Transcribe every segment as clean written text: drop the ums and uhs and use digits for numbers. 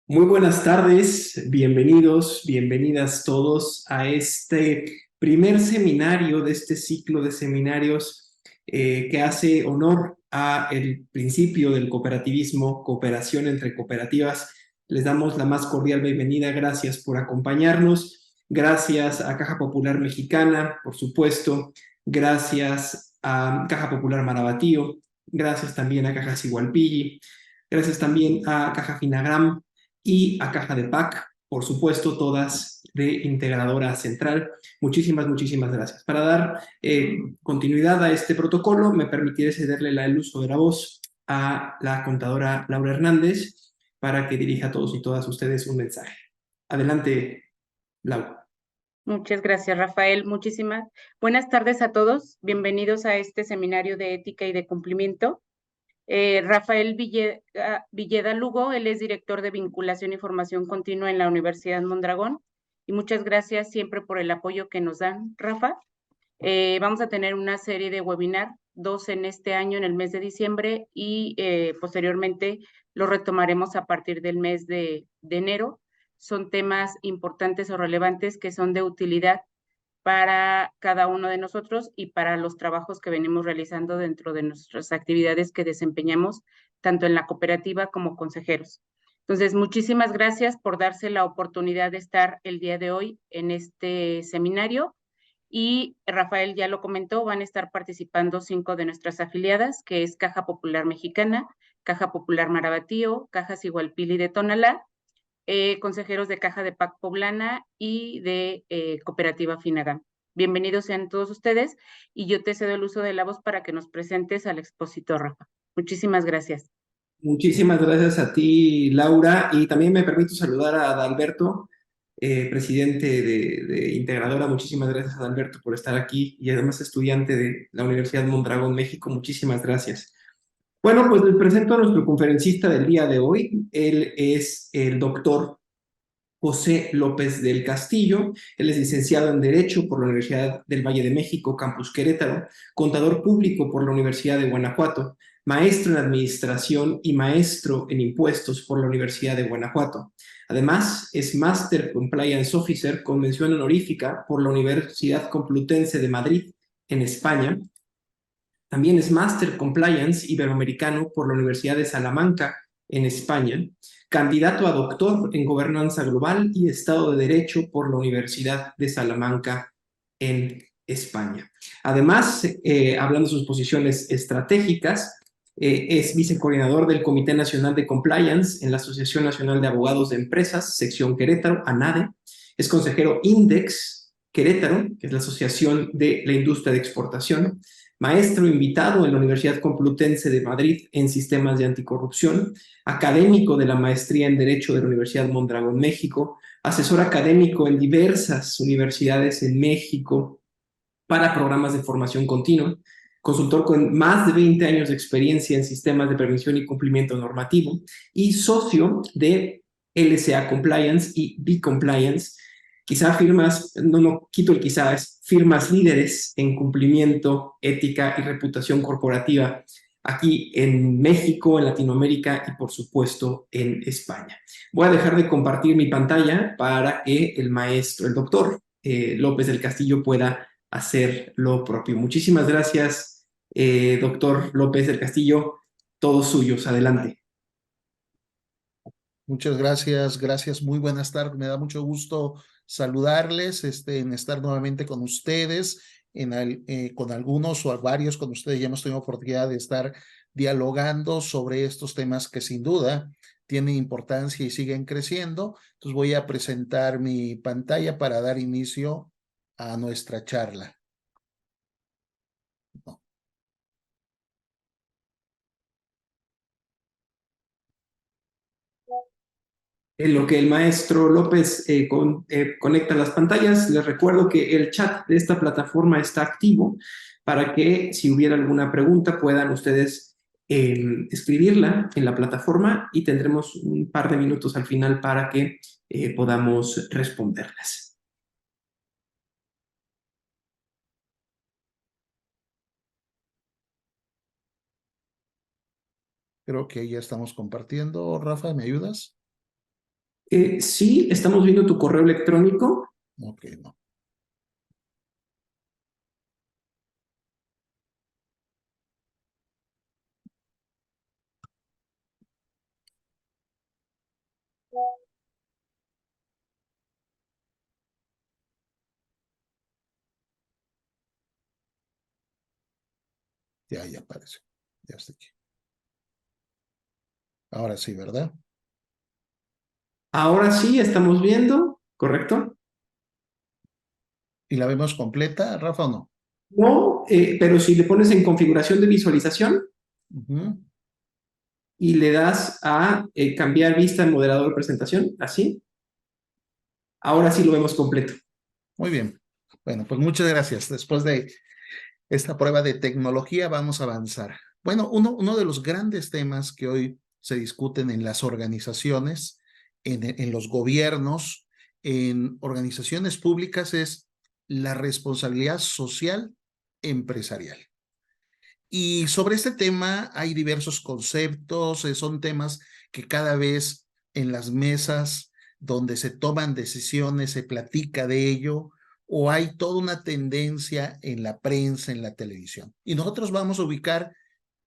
Muy buenas tardes, bienvenidos, bienvenidas todos a este primer seminario de este ciclo de seminarios que hace honor a el principio del cooperativismo, cooperación entre cooperativas. Les damos la más cordial bienvenida, gracias por acompañarnos, gracias a Caja Popular Mexicana, por supuesto, gracias a Caja Popular Marabatío, gracias también a Caja Sigualpilli, gracias también a Caja Finagram y a Caja de PAC, por supuesto, todas de Integradora Central. Muchísimas gracias. Para dar continuidad a este protocolo, me permitiré cederle el uso de la voz a la contadora Laura Hernández para que dirija a todos y todas ustedes un mensaje. Adelante, Laura. Muchas gracias, Rafael. Muchísimas buenas tardes a todos. Bienvenidos a este seminario de ética y de cumplimiento. Rafael Villeda Lugo, él es director de vinculación y formación continua en la Universidad Mondragón. Y muchas gracias siempre por el apoyo que nos dan, Rafa. Vamos a tener una serie de webinar, 2 en este año, en el mes de diciembre, y posteriormente lo retomaremos a partir del mes de enero. Son temas importantes o relevantes que son de utilidad para cada uno de nosotros y para los trabajos que venimos realizando dentro de nuestras actividades que desempeñamos, tanto en la cooperativa como consejeros. Entonces, muchísimas gracias por darse la oportunidad de estar el día de hoy en este seminario. Y Rafael ya lo comentó, van a estar participando 5 de nuestras afiliadas, que es Caja Popular Mexicana, Caja Popular Marabatío, Caja Sigualpilli de Tonalá, consejeros de Caja de PAC Poblana y de Cooperativa Finagam. Bienvenidos sean todos ustedes y yo te cedo el uso de la voz para que nos presentes al expositor, Rafa. Muchísimas gracias. Muchísimas gracias a ti, Laura, y también me permito saludar a Adalberto, presidente de Integradora. Muchísimas gracias, Adalberto, por estar aquí y además estudiante de la Universidad Mondragón, México. Muchísimas gracias. Bueno, pues les presento a nuestro conferencista del día de hoy. Él es el doctor José López del Castillo. Él es licenciado en Derecho por la Universidad del Valle de México, Campus Querétaro, contador público por la Universidad de Guanajuato, maestro en Administración y maestro en Impuestos por la Universidad de Guanajuato. Además, es Master Compliance Officer con mención honorífica por la Universidad Complutense de Madrid, en España. También es Master Compliance Iberoamericano por la Universidad de Salamanca, en España, candidato a doctor en Gobernanza Global y Estado de Derecho por la Universidad de Salamanca, en España. Además, hablando de sus posiciones estratégicas, es vicecoordinador del Comité Nacional de Compliance en la Asociación Nacional de Abogados de Empresas, sección Querétaro, ANADE. Es consejero INDEX Querétaro, que es la Asociación de la Industria de Exportación, maestro invitado en la Universidad Complutense de Madrid en Sistemas de Anticorrupción, académico de la Maestría en Derecho de la Universidad Mondragón, México, asesor académico en diversas universidades en México para programas de formación continua, consultor con más de 20 años de experiencia en sistemas de prevención y cumplimiento normativo y socio de LSA Compliance y B-Compliance, quizá firmas, no quito el quizá, es firmas líderes en cumplimiento, ética y reputación corporativa aquí en México, en Latinoamérica y por supuesto en España. Voy a dejar de compartir mi pantalla para que el maestro, el doctor López del Castillo pueda hacer lo propio. Muchísimas gracias, doctor López del Castillo. Todos suyos, adelante. Muchas gracias, gracias, muy buenas tardes. Me da mucho gusto saludarles, en estar nuevamente con ustedes, con algunos o varios con ustedes. Ya hemos tenido oportunidad de estar dialogando sobre estos temas que sin duda tienen importancia y siguen creciendo. Entonces voy a presentar mi pantalla para dar inicio a nuestra charla. No. En lo que el maestro López conecta las pantallas, les recuerdo que el chat de esta plataforma está activo para que si hubiera alguna pregunta puedan ustedes escribirla en la plataforma y tendremos un par de minutos al final para que podamos responderlas. Creo que ya estamos compartiendo. Rafa, ¿me ayudas? Sí, estamos viendo tu correo electrónico. Ok, no. Ya apareció. Ya está aquí. Ahora sí, ¿verdad? Ahora sí, estamos viendo, ¿correcto? ¿Y la vemos completa, Rafa, o no? No, pero si le pones en configuración de visualización Ujú. y le das a cambiar vista en moderador de presentación, así, ahora sí lo vemos completo. Muy bien. Bueno, pues muchas gracias. Después de esta prueba de tecnología, vamos a avanzar. Bueno, uno de los grandes temas que hoy se discuten en las organizaciones, en los gobiernos, en organizaciones públicas es la responsabilidad social empresarial. Y sobre este tema hay diversos conceptos, son temas que cada vez en las mesas donde se toman decisiones se platica de ello, o hay toda una tendencia en la prensa, en la televisión. Y nosotros vamos a ubicar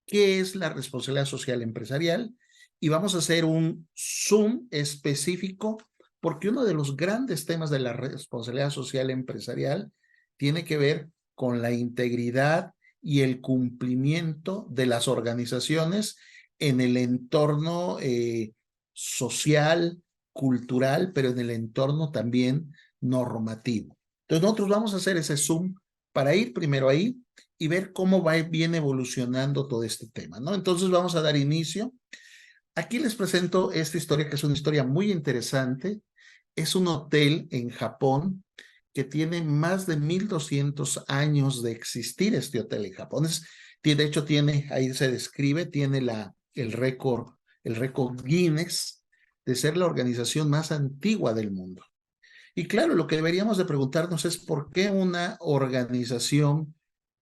qué es la responsabilidad social empresarial y vamos a hacer un zoom específico porque uno de los grandes temas de la responsabilidad social empresarial tiene que ver con la integridad y el cumplimiento de las organizaciones en el entorno social, cultural, pero en el entorno también normativo. Entonces nosotros vamos a hacer ese zoom para ir primero ahí y ver cómo viene evolucionando todo este tema, ¿no? Entonces vamos a dar inicio. Aquí les presento esta historia, que es una historia muy interesante. Es un hotel en Japón que tiene más de 1200 años de existir este hotel en Japón. De hecho, ahí se describe, tiene el récord Guinness de ser la organización más antigua del mundo. Y claro, lo que deberíamos de preguntarnos es por qué una organización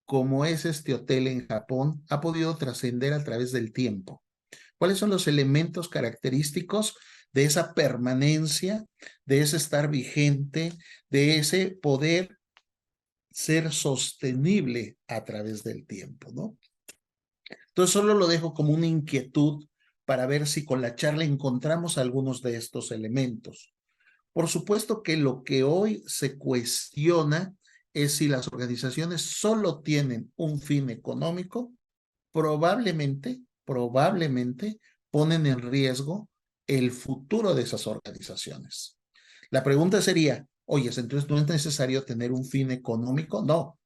como es este hotel en Japón ha podido trascender a través del tiempo. ¿Cuáles son los elementos característicos de esa permanencia, de ese estar vigente, de ese poder ser sostenible a través del tiempo, ¿no? Entonces solo lo dejo como una inquietud para ver si con la charla encontramos algunos de estos elementos. Por supuesto que lo que hoy se cuestiona es si las organizaciones solo tienen un fin económico, probablemente ponen en riesgo el futuro de esas organizaciones. La pregunta sería, oye, entonces no es necesario tener un fin económico. No,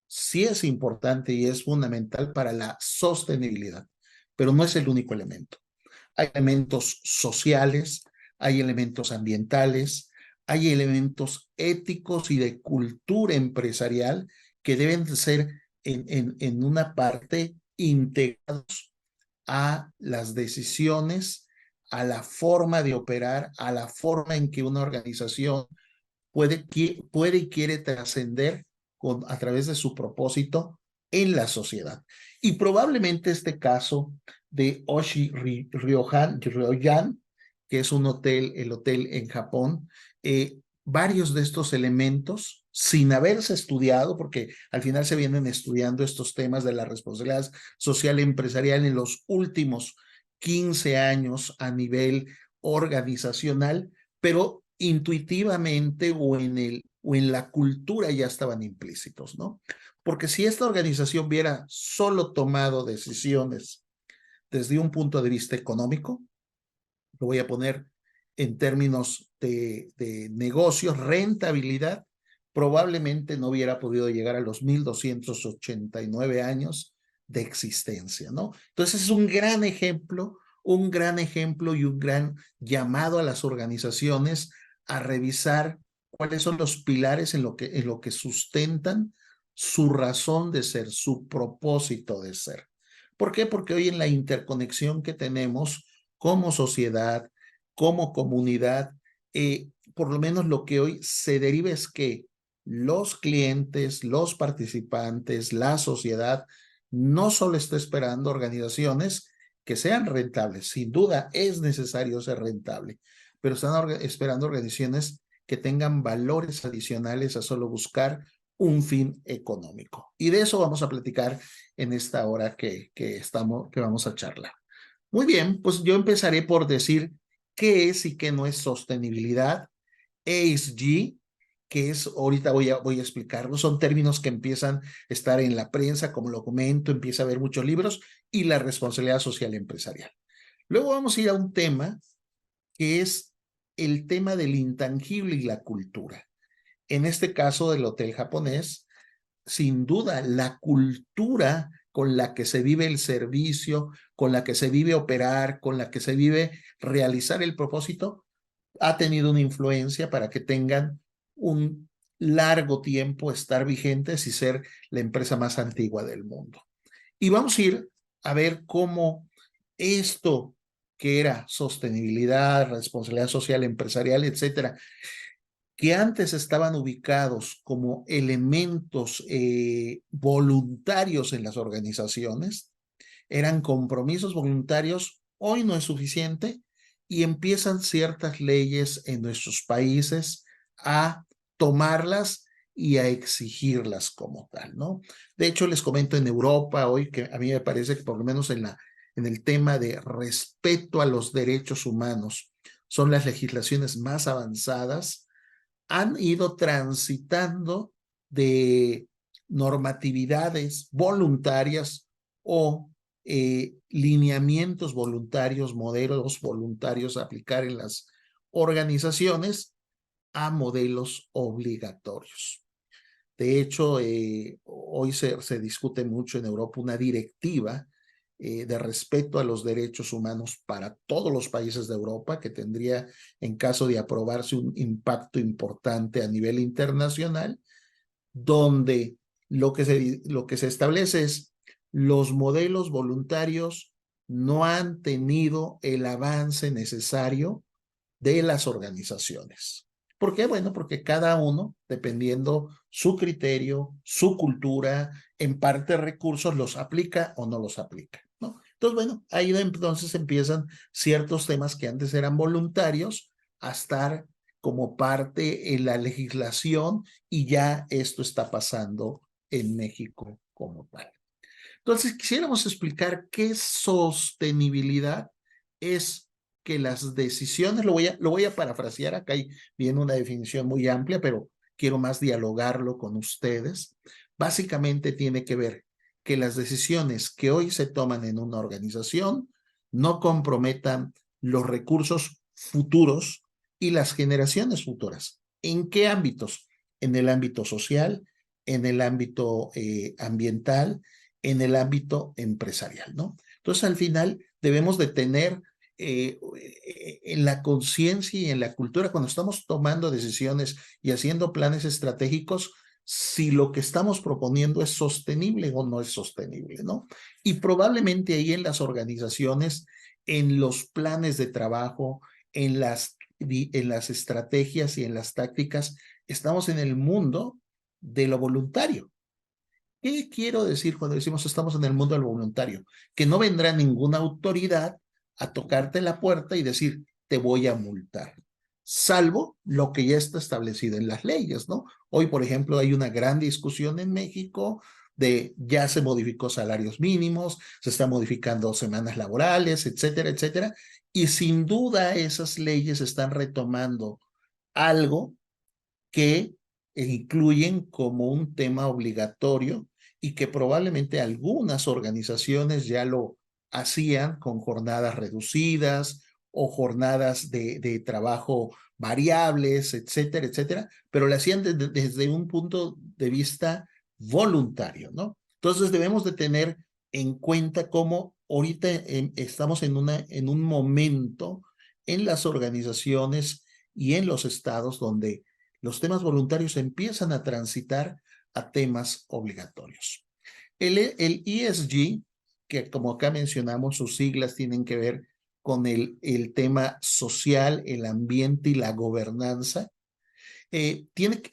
sí es importante y es fundamental para la sostenibilidad, pero no es el único elemento. Hay elementos sociales, hay elementos ambientales, hay elementos éticos y de cultura empresarial que deben ser en una parte integrados a las decisiones, a la forma de operar, a la forma en que una organización puede y quiere trascender a través de su propósito en la sociedad. Y probablemente este caso de Oshi Ryoyan, que es el hotel en Japón, varios de estos elementos, sin haberse estudiado, porque al final se vienen estudiando estos temas de la responsabilidad social empresarial en los últimos 15 años a nivel organizacional, pero intuitivamente o en la cultura ya estaban implícitos, ¿no? Porque si esta organización hubiera solo tomado decisiones desde un punto de vista económico, lo voy a poner en términos de negocios, rentabilidad, probablemente no hubiera podido llegar a los 1289 años de existencia, ¿no? Entonces es un gran ejemplo y un gran llamado a las organizaciones a revisar cuáles son los pilares en lo que sustentan su razón de ser, su propósito de ser. ¿Por qué? Porque hoy en la interconexión que tenemos como sociedad, como comunidad, por lo menos lo que hoy se deriva es que los clientes, los participantes, la sociedad, no solo está esperando organizaciones que sean rentables, sin duda es necesario ser rentable, pero están esperando organizaciones que tengan valores adicionales a solo buscar un fin económico. Y de eso vamos a platicar en esta hora que vamos a charlar. Muy bien, pues yo empezaré por decir qué es y qué no es sostenibilidad. ESG, que es, ahorita voy a explicarlo, son términos que empiezan a estar en la prensa, como lo comento, empieza a haber muchos libros, y la responsabilidad social empresarial. Luego vamos a ir a un tema que es el tema del intangible y la cultura. En este caso del hotel japonés, sin duda, la cultura con la que se vive el servicio, con la que se vive operar, con la que se vive realizar el propósito, ha tenido una influencia para que tengan un largo tiempo estar vigentes y ser la empresa más antigua del mundo. Y vamos a ir a ver cómo esto que era sostenibilidad, responsabilidad social, empresarial, etcétera, que antes estaban ubicados como elementos voluntarios en las organizaciones, eran compromisos voluntarios, hoy no es suficiente y empiezan ciertas leyes en nuestros países a tomarlas y a exigirlas como tal, ¿no? De hecho, les comento en Europa hoy que a mí me parece que por lo menos en el tema de respeto a los derechos humanos son las legislaciones más avanzadas, han ido transitando de normatividades voluntarias o lineamientos voluntarios, modelos voluntarios a aplicar en las organizaciones a modelos obligatorios. De hecho, hoy se discute mucho en Europa una directiva de respeto a los derechos humanos para todos los países de Europa, que tendría, en caso de aprobarse, un impacto importante a nivel internacional, donde lo que se establece es los modelos voluntarios no han tenido el avance necesario de las organizaciones. ¿Por qué? Bueno, porque cada uno, dependiendo su criterio, su cultura, en parte recursos, los aplica o no los aplica, ¿no? Entonces, bueno, ahí entonces empiezan ciertos temas que antes eran voluntarios a estar como parte en la legislación y ya esto está pasando en México como tal. Entonces, quisiéramos explicar qué sostenibilidad es que las decisiones, lo voy a parafrasear, acá viene una definición muy amplia, pero quiero más dialogarlo con ustedes. Básicamente tiene que ver que las decisiones que hoy se toman en una organización no comprometan los recursos futuros y las generaciones futuras. ¿En qué ámbitos? En el ámbito social, en el ámbito ambiental, en el ámbito empresarial, ¿no? Entonces, al final, debemos de tener en la conciencia y en la cultura, cuando estamos tomando decisiones y haciendo planes estratégicos, si lo que estamos proponiendo es sostenible o no es sostenible, ¿no? Y probablemente ahí en las organizaciones, en los planes de trabajo, en las estrategias y en las tácticas, estamos en el mundo de lo voluntario. ¿Qué quiero decir cuando decimos estamos en el mundo del voluntario? Que no vendrá ninguna autoridad a tocarte la puerta y decir, te voy a multar, salvo lo que ya está establecido en las leyes, ¿no? Hoy, por ejemplo, hay una gran discusión en México de ya se modificó salarios mínimos, se están modificando semanas laborales, etcétera, etcétera, y sin duda esas leyes están retomando algo que incluyen como un tema obligatorio y que probablemente algunas organizaciones ya lo hacían con jornadas reducidas o jornadas de trabajo variables, etcétera, etcétera, pero lo hacían desde un punto de vista voluntario, ¿no? Entonces debemos de tener en cuenta cómo ahorita estamos en un momento en las organizaciones y en los estados donde los temas voluntarios empiezan a transitar a temas obligatorios. El ESG, que como acá mencionamos, sus siglas tienen que ver con el tema social, el ambiente y la gobernanza,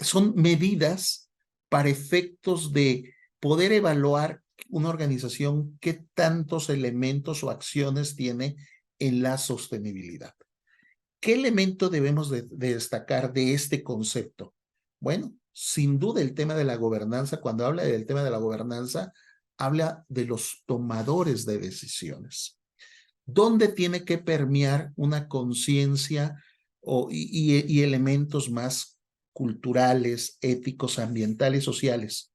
son medidas para efectos de poder evaluar una organización qué tantos elementos o acciones tiene en la sostenibilidad. ¿Qué elemento debemos de destacar de este concepto? Bueno, sin duda el tema de la gobernanza, cuando habla del tema de la gobernanza, habla de los tomadores de decisiones. ¿Dónde tiene que permear una conciencia y elementos más culturales, éticos, ambientales, sociales?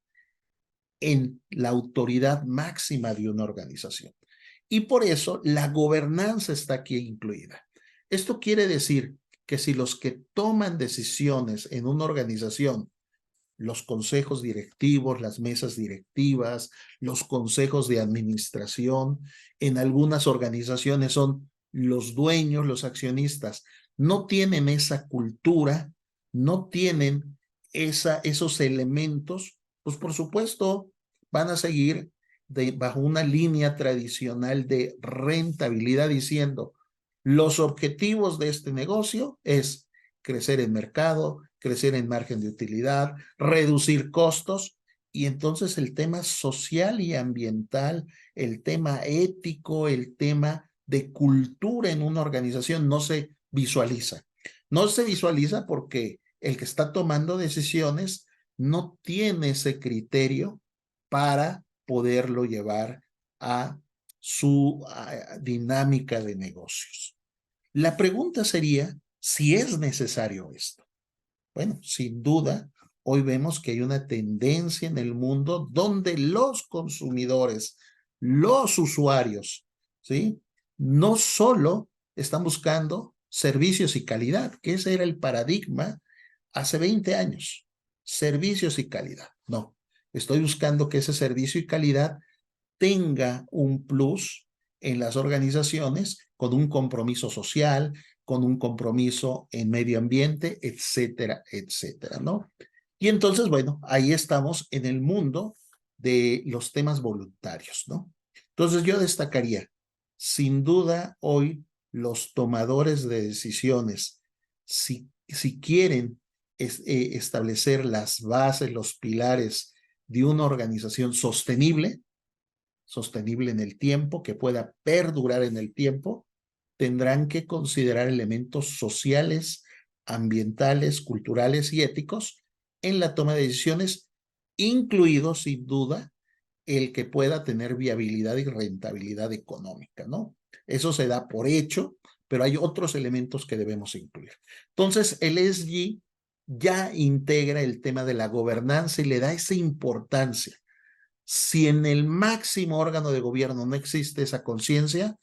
En la autoridad máxima de una organización. Y por eso la gobernanza está aquí incluida. Esto quiere decir que si los que toman decisiones en una organización, los consejos directivos, las mesas directivas, los consejos de administración, en algunas organizaciones son los dueños, los accionistas, no tienen esa cultura, no tienen esos elementos, pues por supuesto van a seguir bajo una línea tradicional de rentabilidad diciendo, los objetivos de este negocio es crecer en mercado, crecer en margen de utilidad, reducir costos, y entonces el tema social y ambiental, el tema ético, el tema de cultura en una organización no se visualiza. No se visualiza porque el que está tomando decisiones no tiene ese criterio para poderlo llevar a su dinámica de negocios. La pregunta sería si es necesario esto. Bueno, sin duda, hoy vemos que hay una tendencia en el mundo donde los consumidores, los usuarios, ¿sí? No solo están buscando servicios y calidad, que ese era el paradigma hace 20 años, servicios y calidad. No, estoy buscando que ese servicio y calidad tenga un plus en las organizaciones con un compromiso social, con un compromiso en medio ambiente, etcétera, etcétera, ¿no? Y entonces, bueno, ahí estamos en el mundo de los temas voluntarios, ¿no? Entonces yo destacaría, sin duda, hoy los tomadores de decisiones, si quieren establecer las bases, los pilares de una organización sostenible en el tiempo, que pueda perdurar en el tiempo, tendrán que considerar elementos sociales, ambientales, culturales y éticos en la toma de decisiones, incluido sin duda el que pueda tener viabilidad y rentabilidad económica, ¿no? Eso se da por hecho, pero hay otros elementos que debemos incluir. Entonces, el ESG ya integra el tema de la gobernanza y le da esa importancia. Si en el máximo órgano de gobierno no existe esa conciencia,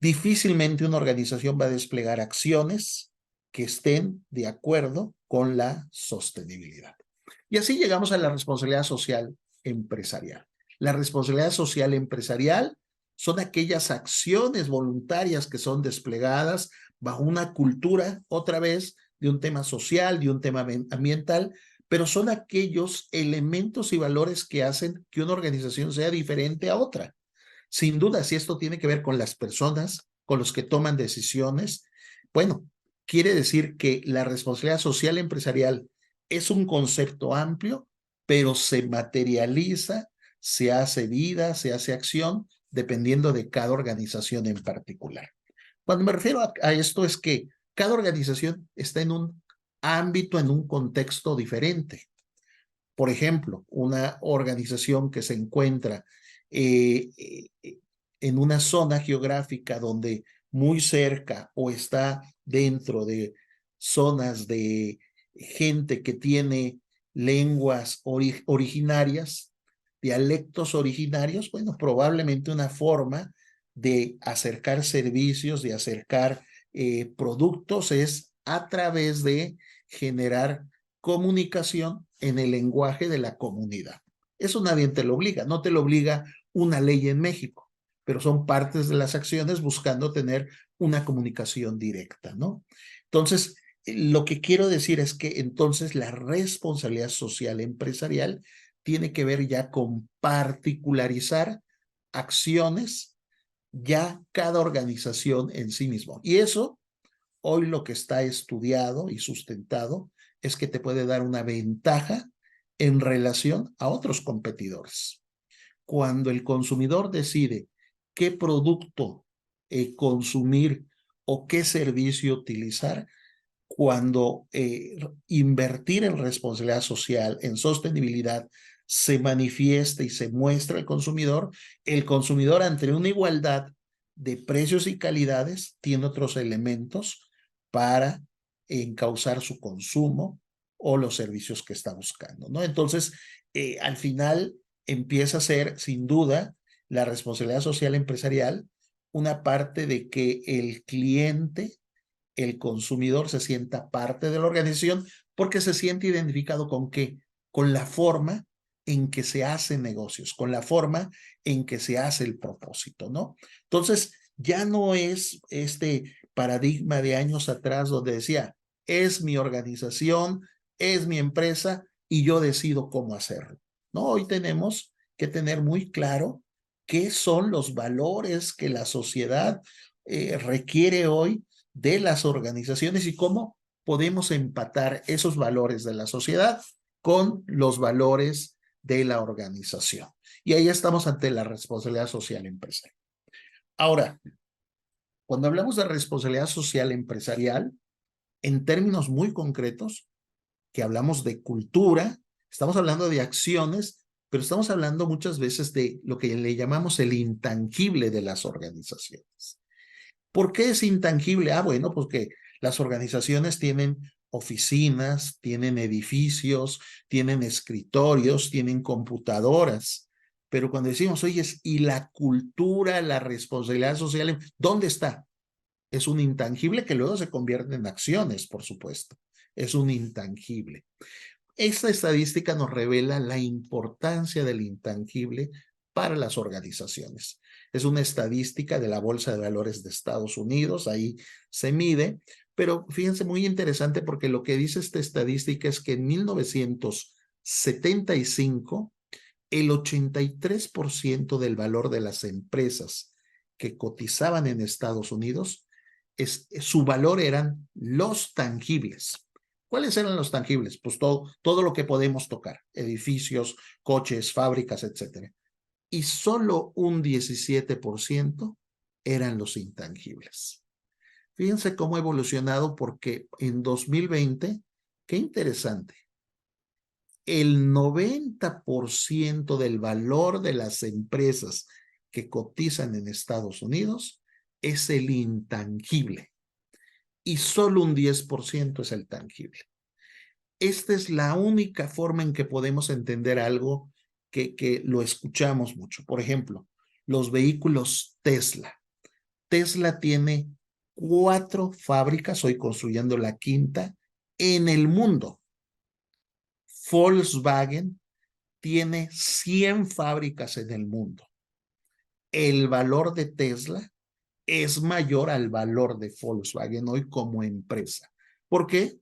difícilmente una organización va a desplegar acciones que estén de acuerdo con la sostenibilidad. Y así llegamos a la responsabilidad social empresarial. La responsabilidad social empresarial son aquellas acciones voluntarias que son desplegadas bajo una cultura, otra vez, de un tema social, de un tema ambiental, pero son aquellos elementos y valores que hacen que una organización sea diferente a otra. Sin duda, si esto tiene que ver con las personas, con los que toman decisiones, bueno, quiere decir que la responsabilidad social empresarial es un concepto amplio, pero se materializa, se hace vida, se hace acción, dependiendo de cada organización en particular. Cuando me refiero a esto es que cada organización está en un ámbito, en un contexto diferente. Por ejemplo, una organización que se encuentra en una zona geográfica donde muy cerca o está dentro de zonas de gente que tiene lenguas originarias, dialectos originarios, bueno, probablemente una forma de acercar servicios, de acercar productos es a través de generar comunicación en el lenguaje de la comunidad. Eso nadie te lo obliga, no te lo obliga una ley en México, pero son partes de las acciones buscando tener una comunicación directa, ¿no? Entonces, lo que quiero decir es que entonces la responsabilidad social empresarial tiene que ver ya con particularizar acciones ya cada organización en sí mismo. Y eso, hoy lo que está estudiado y sustentado es que te puede dar una ventaja en relación a otros competidores. Cuando el consumidor decide qué producto consumir o qué servicio utilizar cuando invertir en responsabilidad social, en sostenibilidad, se manifiesta y se muestra al consumidor. El consumidor, ante una igualdad de precios y calidades, tiene otros elementos para encauzar su consumo o los servicios que está buscando, ¿no? Entonces, al final empieza a ser, sin duda, la responsabilidad social empresarial una parte de que el cliente, el consumidor, se sienta parte de la organización porque se siente identificado ¿con qué? Con la forma en que se hacen negocios, con la forma en que se hace el propósito, ¿no? Entonces, ya no es este paradigma de años atrás donde decía, es mi organización, es mi empresa y yo decido cómo hacerlo, ¿no? Hoy tenemos que tener muy claro qué son los valores que la sociedad requiere hoy de las organizaciones y cómo podemos empatar esos valores de la sociedad con los valores de la organización. Y ahí estamos ante la responsabilidad social empresarial. Ahora, cuando hablamos de responsabilidad social empresarial, en términos muy concretos, que hablamos de cultura, estamos hablando de acciones, pero estamos hablando muchas veces de lo que le llamamos el intangible de las organizaciones. ¿Por qué es intangible? Bueno, porque las organizaciones tienen oficinas, tienen edificios, tienen escritorios, tienen computadoras. Pero cuando decimos, oye, ¿y la cultura, la responsabilidad social, dónde está? Es un intangible que luego se convierte en acciones, por supuesto. Es un intangible. Esta estadística nos revela la importancia del intangible para las organizaciones. Es una estadística de la Bolsa de Valores de Estados Unidos, ahí se mide, pero fíjense, muy interesante porque lo que dice esta estadística es que en 1975, el 83% del valor de las empresas que cotizaban en Estados Unidos, su valor eran los tangibles. ¿Cuáles eran los tangibles? Pues todo lo que podemos tocar, edificios, coches, fábricas, etc. Y solo un 17% eran los intangibles. Fíjense cómo ha evolucionado porque en 2020, qué interesante, el 90% del valor de las empresas que cotizan en Estados Unidos es el intangible y solo un 10% es el tangible. Esta es la única forma en que podemos entender algo que lo escuchamos mucho. Por ejemplo, los vehículos Tesla. Tesla tiene 4 fábricas, hoy construyendo la 5ª, en el mundo. Volkswagen tiene 100 fábricas en el mundo. El valor de Tesla es mayor al valor de Volkswagen hoy como empresa. ¿Por qué?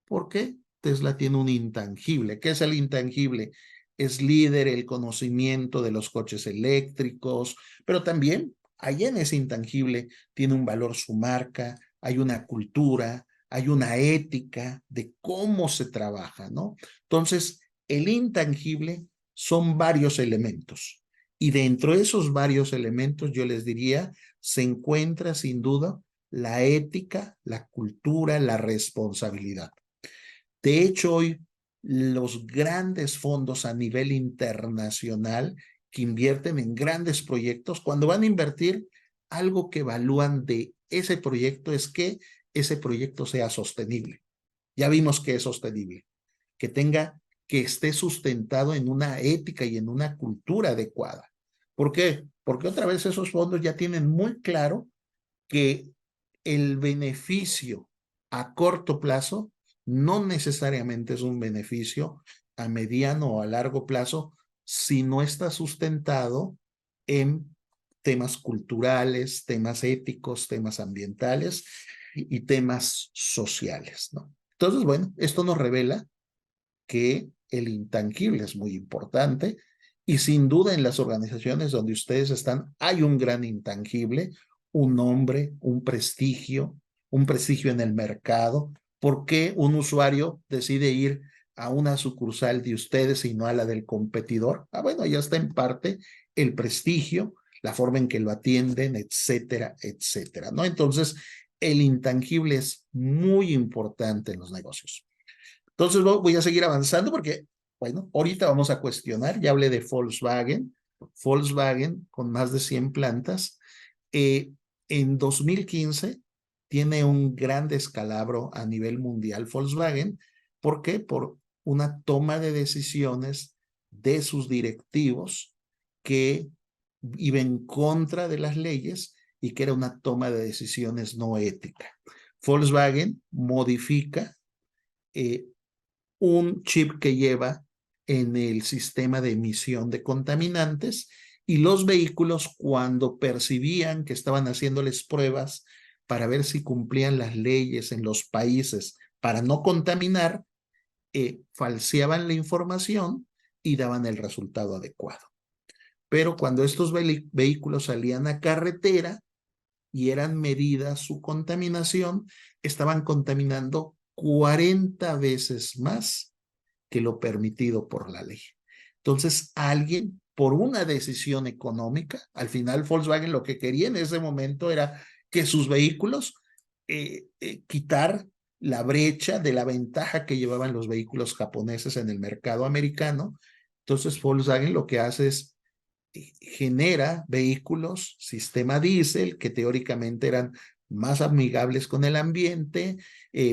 Porque Tesla tiene un intangible. ¿Qué es el intangible? Es líder el conocimiento de los coches eléctricos, pero también ahí en ese intangible tiene un valor su marca, hay una cultura, hay una ética de cómo se trabaja, ¿no? Entonces, el intangible son varios elementos. Y dentro de esos varios elementos, yo les diría, se encuentra sin duda la ética, la cultura, la responsabilidad. De hecho, hoy los grandes fondos a nivel internacional que invierten en grandes proyectos, cuando van a invertir, algo que evalúan de ese proyecto es que ese proyecto sea sostenible. Ya vimos que es sostenible, que esté sustentado en una ética y en una cultura adecuada. ¿Por qué? Porque otra vez esos fondos ya tienen muy claro que el beneficio a corto plazo no necesariamente es un beneficio a mediano o a largo plazo si no está sustentado en temas culturales, temas éticos, temas ambientales y temas sociales, ¿no? Entonces, bueno, esto nos revela que el intangible es muy importante y sin duda en las organizaciones donde ustedes están hay un gran intangible, un nombre, un prestigio en el mercado. ¿Por qué un usuario decide ir a una sucursal de ustedes y no a la del competidor? Bueno, ya está en parte el prestigio, la forma en que lo atienden, etcétera, etcétera, ¿no? Entonces, el intangible es muy importante en los negocios. Entonces voy a seguir avanzando porque, bueno, ahorita vamos a cuestionar, ya hablé de Volkswagen, Volkswagen con más de 100 plantas. En 2015 tiene un gran descalabro a nivel mundial Volkswagen. ¿Por qué? Por una toma de decisiones de sus directivos que iba en contra de las leyes y que era una toma de decisiones no ética. Volkswagen modifica un chip que lleva en el sistema de emisión de contaminantes y los vehículos, cuando percibían que estaban haciéndoles pruebas para ver si cumplían las leyes en los países para no contaminar, falseaban la información y daban el resultado adecuado. Pero cuando estos vehículos salían a carretera y eran medidas su contaminación, estaban contaminando 40 veces más que lo permitido por la ley. Entonces, alguien, por una decisión económica, al final Volkswagen lo que quería en ese momento era que sus vehículos quitar la brecha de la ventaja que llevaban los vehículos japoneses en el mercado americano. Entonces, Volkswagen lo que hace es genera vehículos, sistema diésel, que teóricamente eran más amigables con el ambiente,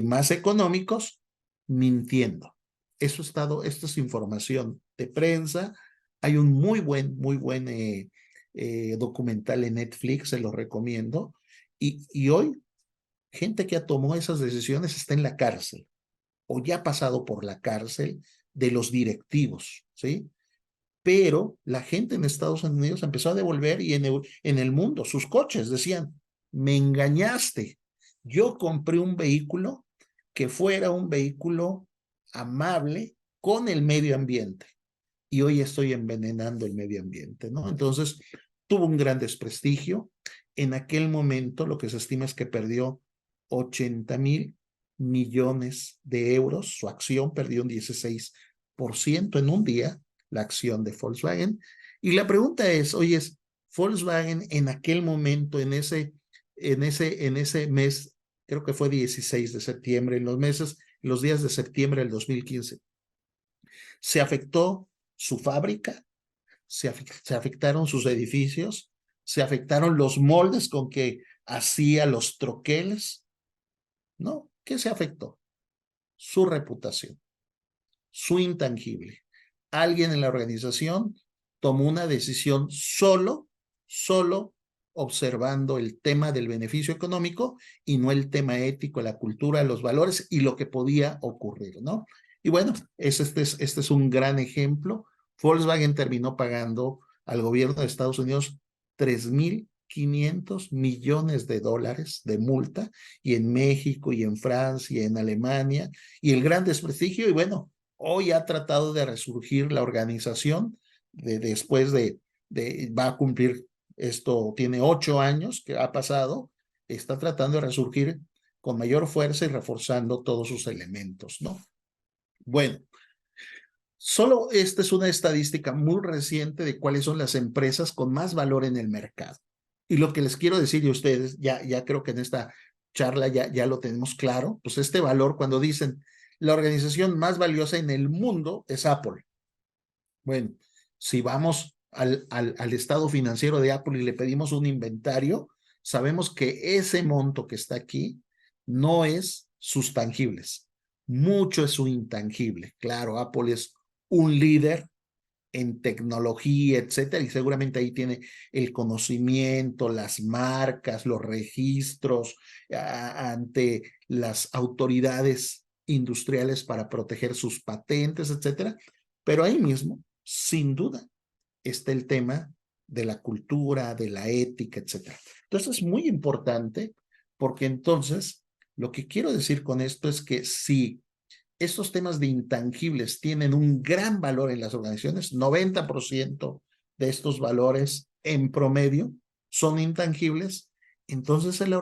más económicos, mintiendo. Esto es información de prensa. Hay un muy buen documental en Netflix, se lo recomiendo. Y hoy, gente que tomó esas decisiones está en la cárcel o ya ha pasado por la cárcel de los directivos, ¿sí? Pero la gente en Estados Unidos empezó a devolver y en el mundo sus coches decían, me engañaste, yo compré un vehículo que fuera un vehículo amable con el medio ambiente y hoy estoy envenenando el medio ambiente, ¿no? Entonces tuvo un gran desprestigio. En aquel momento lo que se estima es que perdió 80,000 millones de euros, su acción perdió un 16% en un día, la acción de Volkswagen. Y la pregunta es, oye, Volkswagen en aquel momento, en ese mes, creo que fue 16 de septiembre, en los días de septiembre del 2015, se afectó su fábrica, se afectaron sus edificios, se afectaron los moldes con que hacía los troqueles, ¿no? ¿Qué se afectó? Su reputación, su intangible. Alguien en la organización tomó una decisión solo observando el tema del beneficio económico y no el tema ético, la cultura, los valores y lo que podía ocurrir, ¿no? Y bueno, este es un gran ejemplo. Volkswagen terminó pagando al gobierno de Estados Unidos 3,500 millones de dólares de multa, y en México y en Francia y en Alemania, y el gran desprestigio. Y bueno, hoy ha tratado de resurgir la organización después va a cumplir, esto tiene 8 años que ha pasado, está tratando de resurgir con mayor fuerza y reforzando todos sus elementos, ¿no? Bueno, solo esta es una estadística muy reciente de cuáles son las empresas con más valor en el mercado. Y lo que les quiero decir a ustedes, ya creo que en esta charla ya lo tenemos claro, pues este valor, cuando dicen la organización más valiosa en el mundo es Apple. Bueno, si vamos al estado financiero de Apple y le pedimos un inventario, sabemos que ese monto que está aquí no es sus tangibles, mucho es su intangible. Claro, Apple es un líder en tecnología, etcétera, y seguramente ahí tiene el conocimiento, las marcas, los registros ante las autoridades industriales para proteger sus patentes, etcétera. Pero ahí mismo, sin duda, está el tema de la cultura, de la ética, etcétera. Entonces es muy importante, porque entonces lo que quiero decir con esto es que si estos temas de intangibles tienen un gran valor en las organizaciones, 90% de estos valores en promedio son intangibles, entonces en las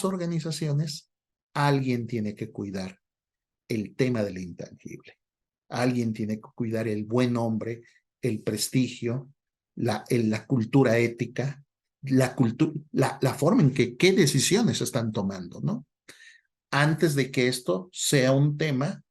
organizaciones, alguien tiene que cuidar el tema del intangible. Alguien tiene que cuidar el buen nombre, el prestigio, la cultura ética, la cultura, la forma en que qué decisiones se están tomando, ¿no? Antes de que esto sea un tema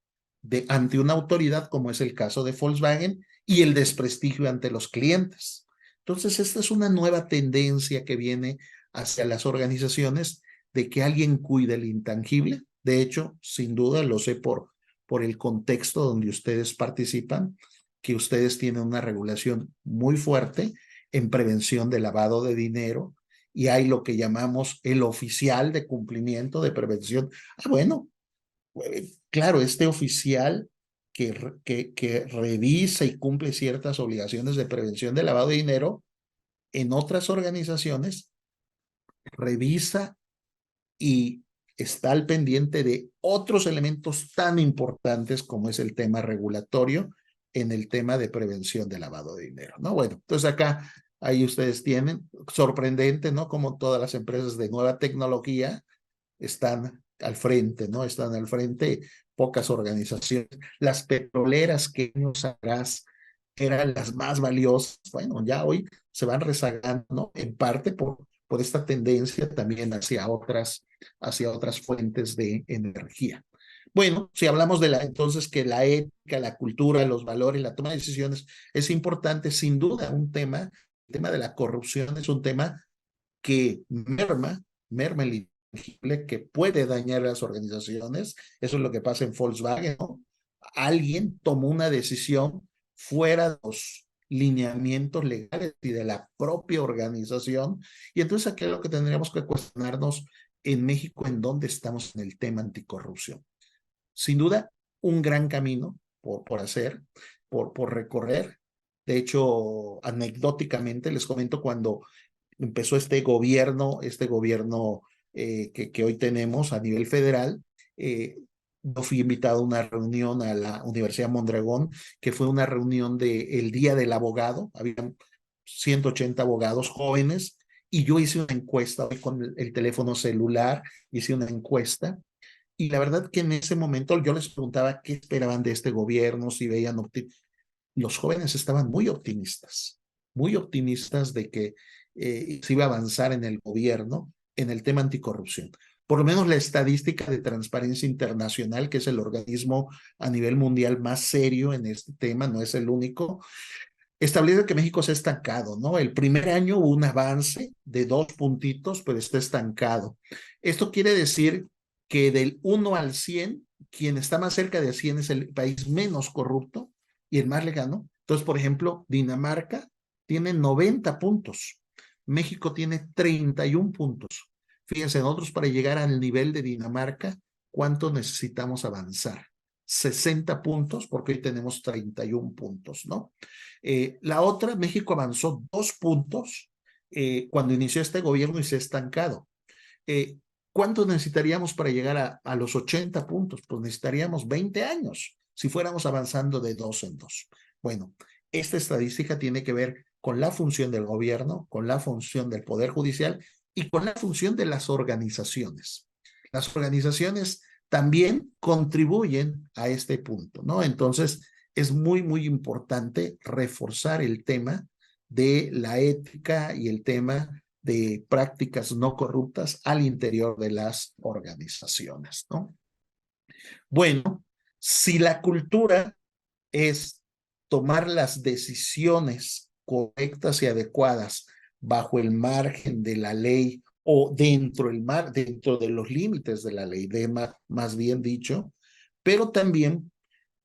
ante una autoridad, como es el caso de Volkswagen, y el desprestigio ante los clientes. Entonces, esta es una nueva tendencia que viene hacia las organizaciones de que alguien cuide el intangible. De hecho, sin duda, lo sé por el contexto donde ustedes participan, que ustedes tienen una regulación muy fuerte en prevención de lavado de dinero, y hay lo que llamamos el oficial de cumplimiento de prevención. Bueno, claro, este oficial que revisa y cumple ciertas obligaciones de prevención de lavado de dinero, en otras organizaciones revisa y está al pendiente de otros elementos tan importantes como es el tema regulatorio en el tema de prevención de lavado de dinero, ¿no? Bueno, entonces acá, ahí ustedes tienen, sorprendente, ¿no? Como todas las empresas de nueva tecnología están al frente, ¿no? Están al frente pocas organizaciones. Las petroleras que años atrás eran las más valiosas, bueno, ya hoy se van rezagando, ¿no? En parte por esta tendencia también hacia otras fuentes de energía. Bueno, si hablamos de entonces que la ética, la cultura, los valores, la toma de decisiones es importante, sin duda el tema de la corrupción es un tema que merma el intangible, que puede dañar a las organizaciones. Eso es lo que pasa en Volkswagen, ¿no? Alguien tomó una decisión fuera de los lineamientos legales y de la propia organización. Y entonces aquí es lo que tendríamos que cuestionarnos en México, en dónde estamos en el tema anticorrupción. Sin duda, un gran camino por hacer, por recorrer. De hecho, anecdóticamente les comento cuando empezó este gobierno que hoy tenemos a nivel federal. Yo fui invitado a una reunión a la Universidad Mondragón, que fue una reunión del Día del Abogado. Habían 180 abogados jóvenes y yo hice una encuesta hoy con el teléfono celular, hice una encuesta. Y la verdad que en ese momento yo les preguntaba qué esperaban de este gobierno, si veían los jóvenes estaban muy optimistas de que se iba a avanzar en el gobierno en el tema anticorrupción. Por lo menos la estadística de Transparencia Internacional, que es el organismo a nivel mundial más serio en este tema, no es el único, establece que México se ha estancado, ¿no? El primer año hubo un avance de 2 puntitos, pero está estancado. Esto quiere decir que del 1 al 100, quien está más cerca de 100 es el país menos corrupto y el más lejano. Entonces, por ejemplo, Dinamarca tiene 90 puntos, México tiene 31 puntos. Fíjense, nosotros para llegar al nivel de Dinamarca, ¿cuánto necesitamos avanzar? 60 puntos, porque hoy tenemos 31 puntos, ¿no? La otra, México avanzó 2 puntos cuando inició este gobierno y se ha estancado. ¿Cuánto necesitaríamos para llegar a los 80 puntos? Pues necesitaríamos 20 años si fuéramos avanzando de 2 en 2. Bueno, esta estadística tiene que ver con la función del gobierno, con la función del Poder Judicial y con la función de las organizaciones. Las organizaciones también contribuyen a este punto, ¿no? Entonces, es muy, muy importante reforzar el tema de la ética y el tema de prácticas no corruptas al interior de las organizaciones, ¿no? Bueno, si la cultura es tomar las decisiones correctas y adecuadas bajo el margen de la ley o dentro de los límites de la ley, más bien dicho, pero también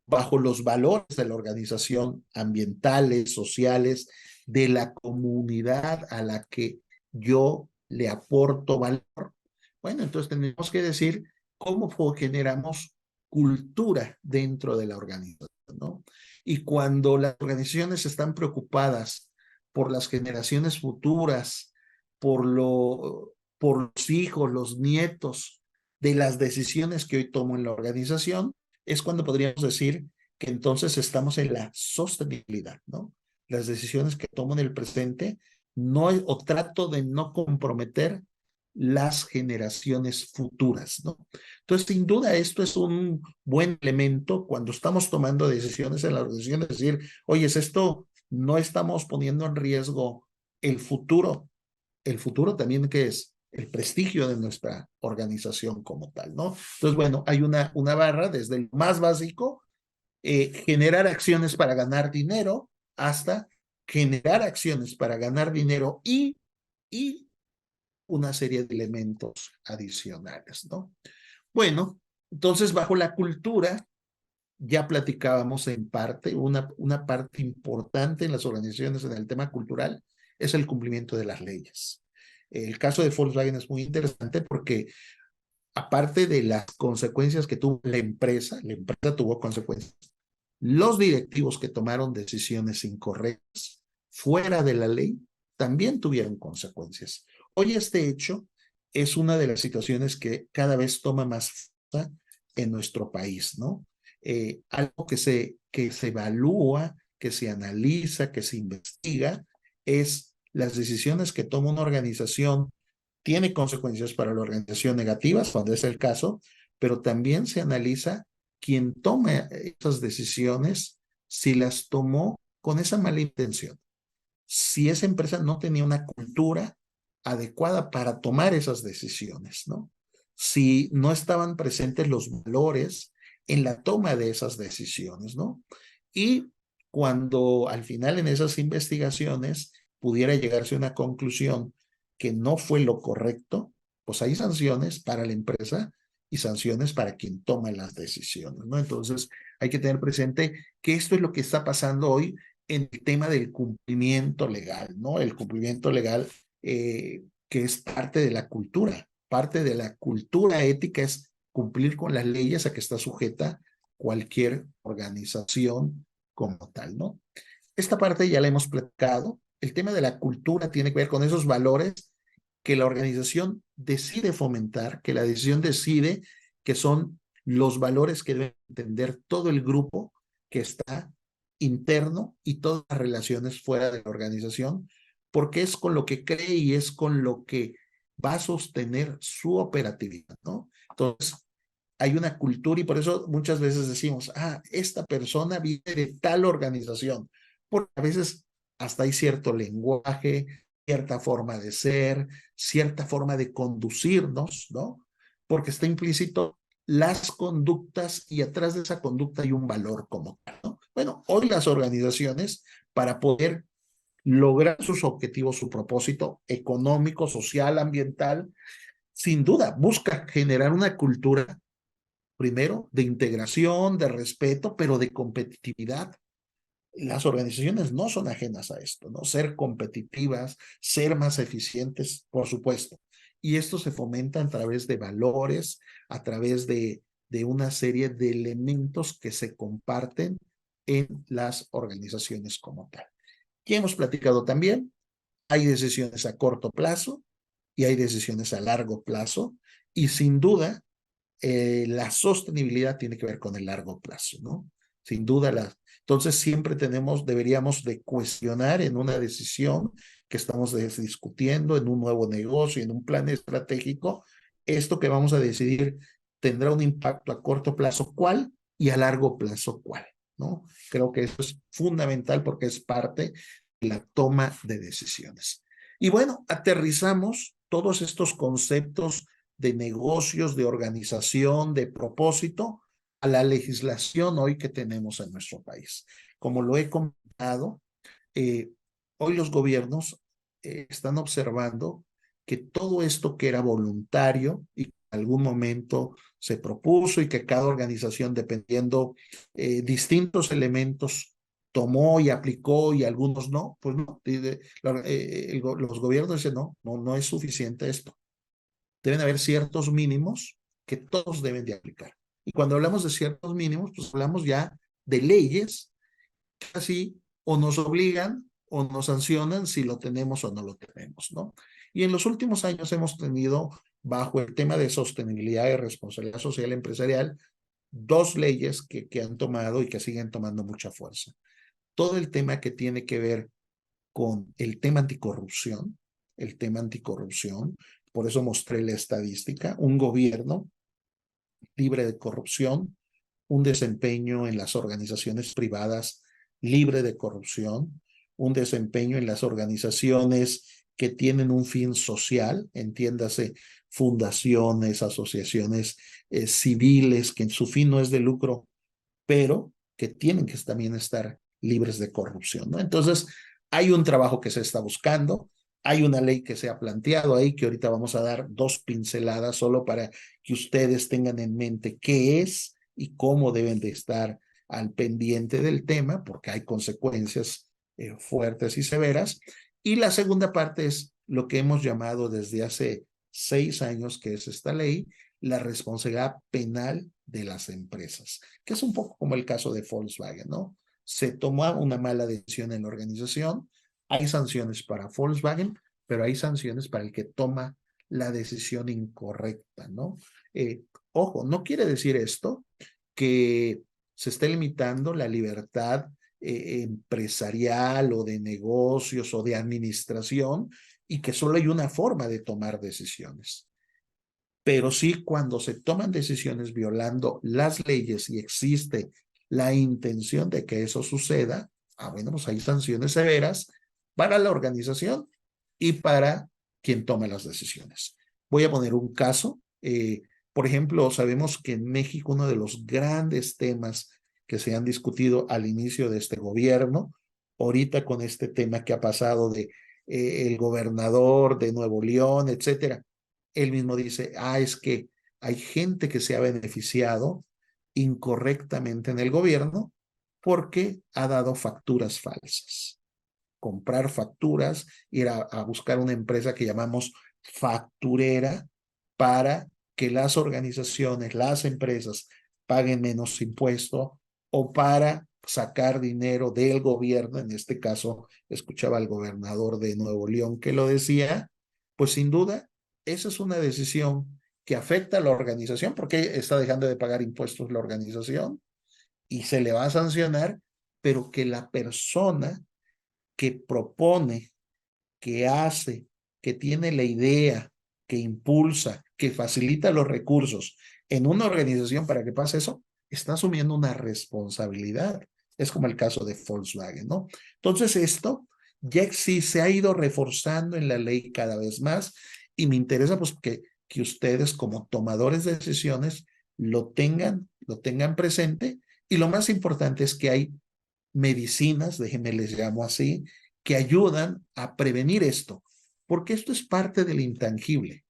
bajo los valores de la organización, ambientales, sociales, de la comunidad a la que yo le aporto valor. Bueno, entonces tenemos que decir cómo generamos cultura dentro de la organización, ¿no? Y cuando las organizaciones están preocupadas por las generaciones futuras, por los hijos, los nietos de las decisiones que hoy tomo en la organización, es cuando podríamos decir que entonces estamos en la sostenibilidad, ¿no? Las decisiones que tomo en el presente o trato de no comprometer las generaciones futuras, ¿no? Entonces, sin duda, esto es un buen elemento cuando estamos tomando decisiones en la organización, es decir, oye, esto no estamos poniendo en riesgo el futuro el futuro también, ¿qué es? El prestigio de nuestra organización como tal, ¿no? Entonces, bueno, hay una barra desde el más básico, generar acciones para ganar dinero, hasta generar acciones para ganar dinero y una serie de elementos adicionales, ¿no? Bueno, entonces bajo la cultura, ya platicábamos en parte, una parte importante en las organizaciones en el tema cultural es el cumplimiento de las leyes. El caso de Volkswagen es muy interesante porque aparte de las consecuencias que tuvo la empresa tuvo consecuencias. Los directivos que tomaron decisiones incorrectas fuera de la ley también tuvieron consecuencias. Hoy este hecho es una de las situaciones que cada vez toma más fuerza en nuestro país, ¿no? Algo que se evalúa, que se analiza, que se investiga, es las decisiones que toma una organización tiene consecuencias para la organización negativas, cuando es el caso, pero también se analiza quien toma esas decisiones, si las tomó con esa mala intención. Si esa empresa no tenía una cultura adecuada para tomar esas decisiones, ¿no? Si no estaban presentes los valores en la toma de esas decisiones, ¿no? Y cuando al final en esas investigaciones pudiera llegarse a una conclusión que no fue lo correcto, pues hay sanciones para la empresa y sanciones para quien toma las decisiones, ¿no? Entonces hay que tener presente que esto es lo que está pasando hoy en el tema del cumplimiento legal, ¿no? El cumplimiento legal que es parte de la cultura ética es cumplir con las leyes a que está sujeta cualquier organización como tal, ¿no? Esta parte ya la hemos platicado. El tema de la cultura tiene que ver con esos valores que la organización decide fomentar, que la decisión decide que son los valores que debe entender todo el grupo que está interno y todas las relaciones fuera de la organización, porque es con lo que cree y es con lo que va a sostener su operatividad, ¿no? Entonces, hay una cultura y por eso muchas veces decimos, esta persona viene de tal organización, porque a veces hasta hay cierto lenguaje, cierta forma de ser, cierta forma de conducirnos, ¿no? Porque está implícito las conductas y atrás de esa conducta hay un valor como tal, ¿no? Bueno, hoy las organizaciones, para poder lograr sus objetivos, su propósito económico, social, ambiental, sin duda busca generar una cultura primero, de integración, de respeto, pero de competitividad. Las organizaciones no son ajenas a esto, ¿no? Ser competitivas, ser más eficientes, por supuesto. Y esto se fomenta a través de valores, a través de una serie de elementos que se comparten en las organizaciones como tal. Ya hemos platicado también, hay decisiones a corto plazo y hay decisiones a largo plazo, y sin duda la sostenibilidad tiene que ver con el largo plazo, ¿no? Sin duda, entonces siempre deberíamos de cuestionar en una decisión que estamos discutiendo, en un nuevo negocio, en un plan estratégico, esto que vamos a decidir tendrá un impacto a corto plazo, ¿cuál? Y a largo plazo, ¿cuál? ¿No? Creo que eso es fundamental porque es parte de la toma de decisiones. Y bueno, aterrizamos todos estos conceptos de negocios, de organización, de propósito, a la legislación hoy que tenemos en nuestro país. Como lo he comentado, hoy los gobiernos están observando que todo esto que era voluntario y que en algún momento se propuso y que cada organización, dependiendo distintos elementos, tomó y aplicó y algunos no, pues no. Los gobiernos dicen, no es suficiente esto. Deben haber ciertos mínimos que todos deben de aplicar. Y cuando hablamos de ciertos mínimos, pues hablamos ya de leyes que así o nos obligan o nos sancionan si lo tenemos o no lo tenemos, ¿no? Y en los últimos años hemos tenido, bajo el tema de sostenibilidad y responsabilidad social empresarial, dos leyes que han tomado y que siguen tomando mucha fuerza. Todo el tema que tiene que ver con el tema anticorrupción, por eso mostré la estadística, un gobierno libre de corrupción, un desempeño en las organizaciones privadas libre de corrupción, un desempeño en las organizaciones que tienen un fin social, entiéndase, fundaciones, asociaciones civiles, que en su fin no es de lucro, pero que tienen que también estar libres de corrupción, ¿no? Entonces, hay un trabajo que se está buscando, hay una ley que se ha planteado ahí, que ahorita vamos a dar 2 pinceladas solo para que ustedes tengan en mente qué es y cómo deben de estar al pendiente del tema, porque hay consecuencias fuertes y severas. Y la segunda parte es lo que hemos llamado desde hace 6 años, que es esta ley, la responsabilidad penal de las empresas, que es un poco como el caso de Volkswagen, ¿no? Se tomó una mala decisión en la organización, hay sanciones para Volkswagen, pero hay sanciones para el que toma la decisión incorrecta, ¿no? Ojo, no quiere decir esto que se esté limitando la libertad empresarial o de negocios o de administración y que solo hay una forma de tomar decisiones. Pero sí, cuando se toman decisiones violando las leyes y existe la intención de que eso suceda, bueno, pues hay sanciones severas para la organización y para quien toma las decisiones. Voy a poner un caso. Por ejemplo, sabemos que en México uno de los grandes temas que se han discutido al inicio de este gobierno, ahorita con este tema que ha pasado de el gobernador de Nuevo León, etcétera, él mismo dice, es que hay gente que se ha beneficiado incorrectamente en el gobierno porque ha dado facturas falsas. Comprar facturas, ir a buscar una empresa que llamamos facturera para que las organizaciones, las empresas paguen menos impuesto o para sacar dinero del gobierno. En este caso, escuchaba al gobernador de Nuevo León que lo decía, pues sin duda, esa es una decisión que afecta a la organización porque está dejando de pagar impuestos la organización y se le va a sancionar, pero que la persona que propone, que hace, que tiene la idea, que impulsa, que facilita los recursos en una organización para que pase eso, está asumiendo una responsabilidad. Es como el caso de Volkswagen, ¿no? Entonces esto ya existe, se ha ido reforzando en la ley cada vez más y me interesa pues que ustedes como tomadores de decisiones lo tengan presente y lo más importante es que hay medicinas, déjenme les llamo así, que ayudan a prevenir esto, porque esto es parte del intangible.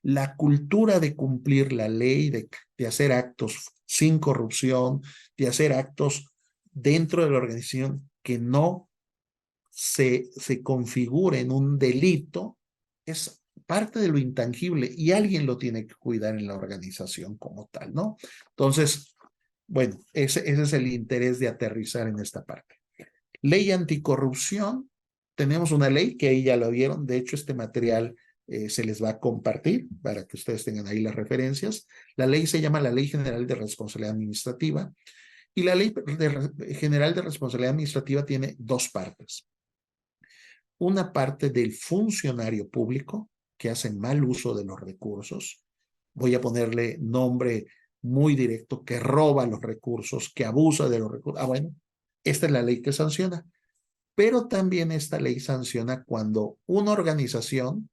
La cultura de cumplir la ley, de hacer actos sin corrupción, de hacer actos dentro de la organización que no se configure en un delito, es parte de lo intangible y alguien lo tiene que cuidar en la organización como tal, ¿no? Entonces, bueno, ese es el interés de aterrizar en esta parte. Ley anticorrupción. Tenemos una ley que ahí ya lo vieron. De hecho, este material se les va a compartir para que ustedes tengan ahí las referencias. La ley se llama la Ley General de Responsabilidad Administrativa y la Ley General de Responsabilidad Administrativa tiene 2 partes. Una parte del funcionario público que hace mal uso de los recursos. Voy a ponerle nombre muy directo, que roba los recursos, que abusa de los recursos. Bueno, esta es la ley que sanciona. Pero también esta ley sanciona cuando una organización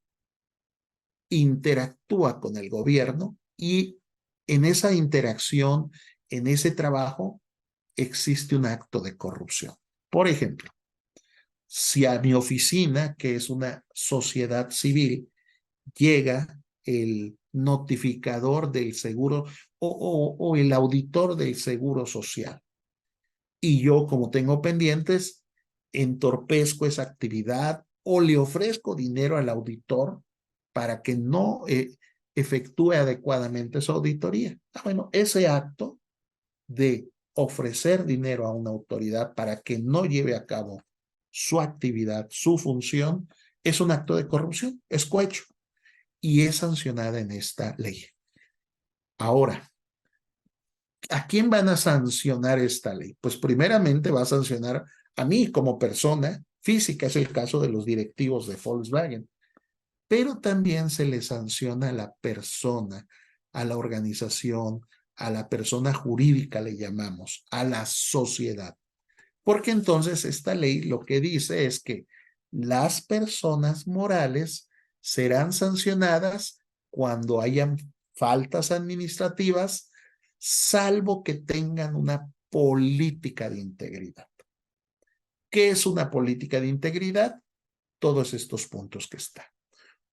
interactúa con el gobierno y en esa interacción, en ese trabajo, existe un acto de corrupción. Por ejemplo, si a mi oficina, que es una sociedad civil, llega el notificador del seguro o el auditor del seguro social y yo, como tengo pendientes, entorpezco esa actividad o le ofrezco dinero al auditor para que no efectúe adecuadamente su auditoría. Bueno, ese acto de ofrecer dinero a una autoridad para que no lleve a cabo su actividad, su función, es un acto de corrupción, es cohecho y es sancionada en esta ley. Ahora, ¿a quién van a sancionar esta ley? Pues primeramente va a sancionar a mí como persona física, es el caso de los directivos de Volkswagen, pero también se le sanciona a la persona, a la organización, a la persona jurídica le llamamos, a la sociedad. Porque entonces esta ley lo que dice es que Las personas morales serán sancionadas cuando hayan faltas administrativas, salvo que tengan una política de integridad. ¿Qué es una política de integridad? Todos estos puntos que están.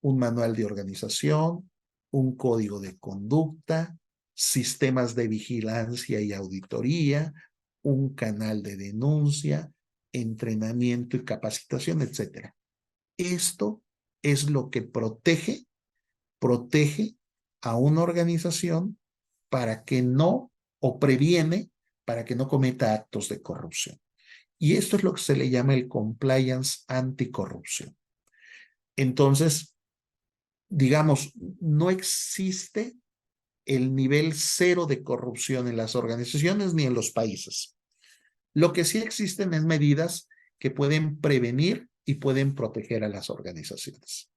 Un manual de organización, un código de conducta, sistemas de vigilancia y auditoría, un canal de denuncia, entrenamiento y capacitación, etc. Esto es lo que protege a una organización para que no, o previene, para que no cometa actos de corrupción. Y esto es lo que se le llama el compliance anticorrupción. Entonces, digamos, no existe el nivel cero de corrupción en las organizaciones ni en los países. Lo que sí existen es medidas que pueden prevenir y pueden proteger a las organizaciones.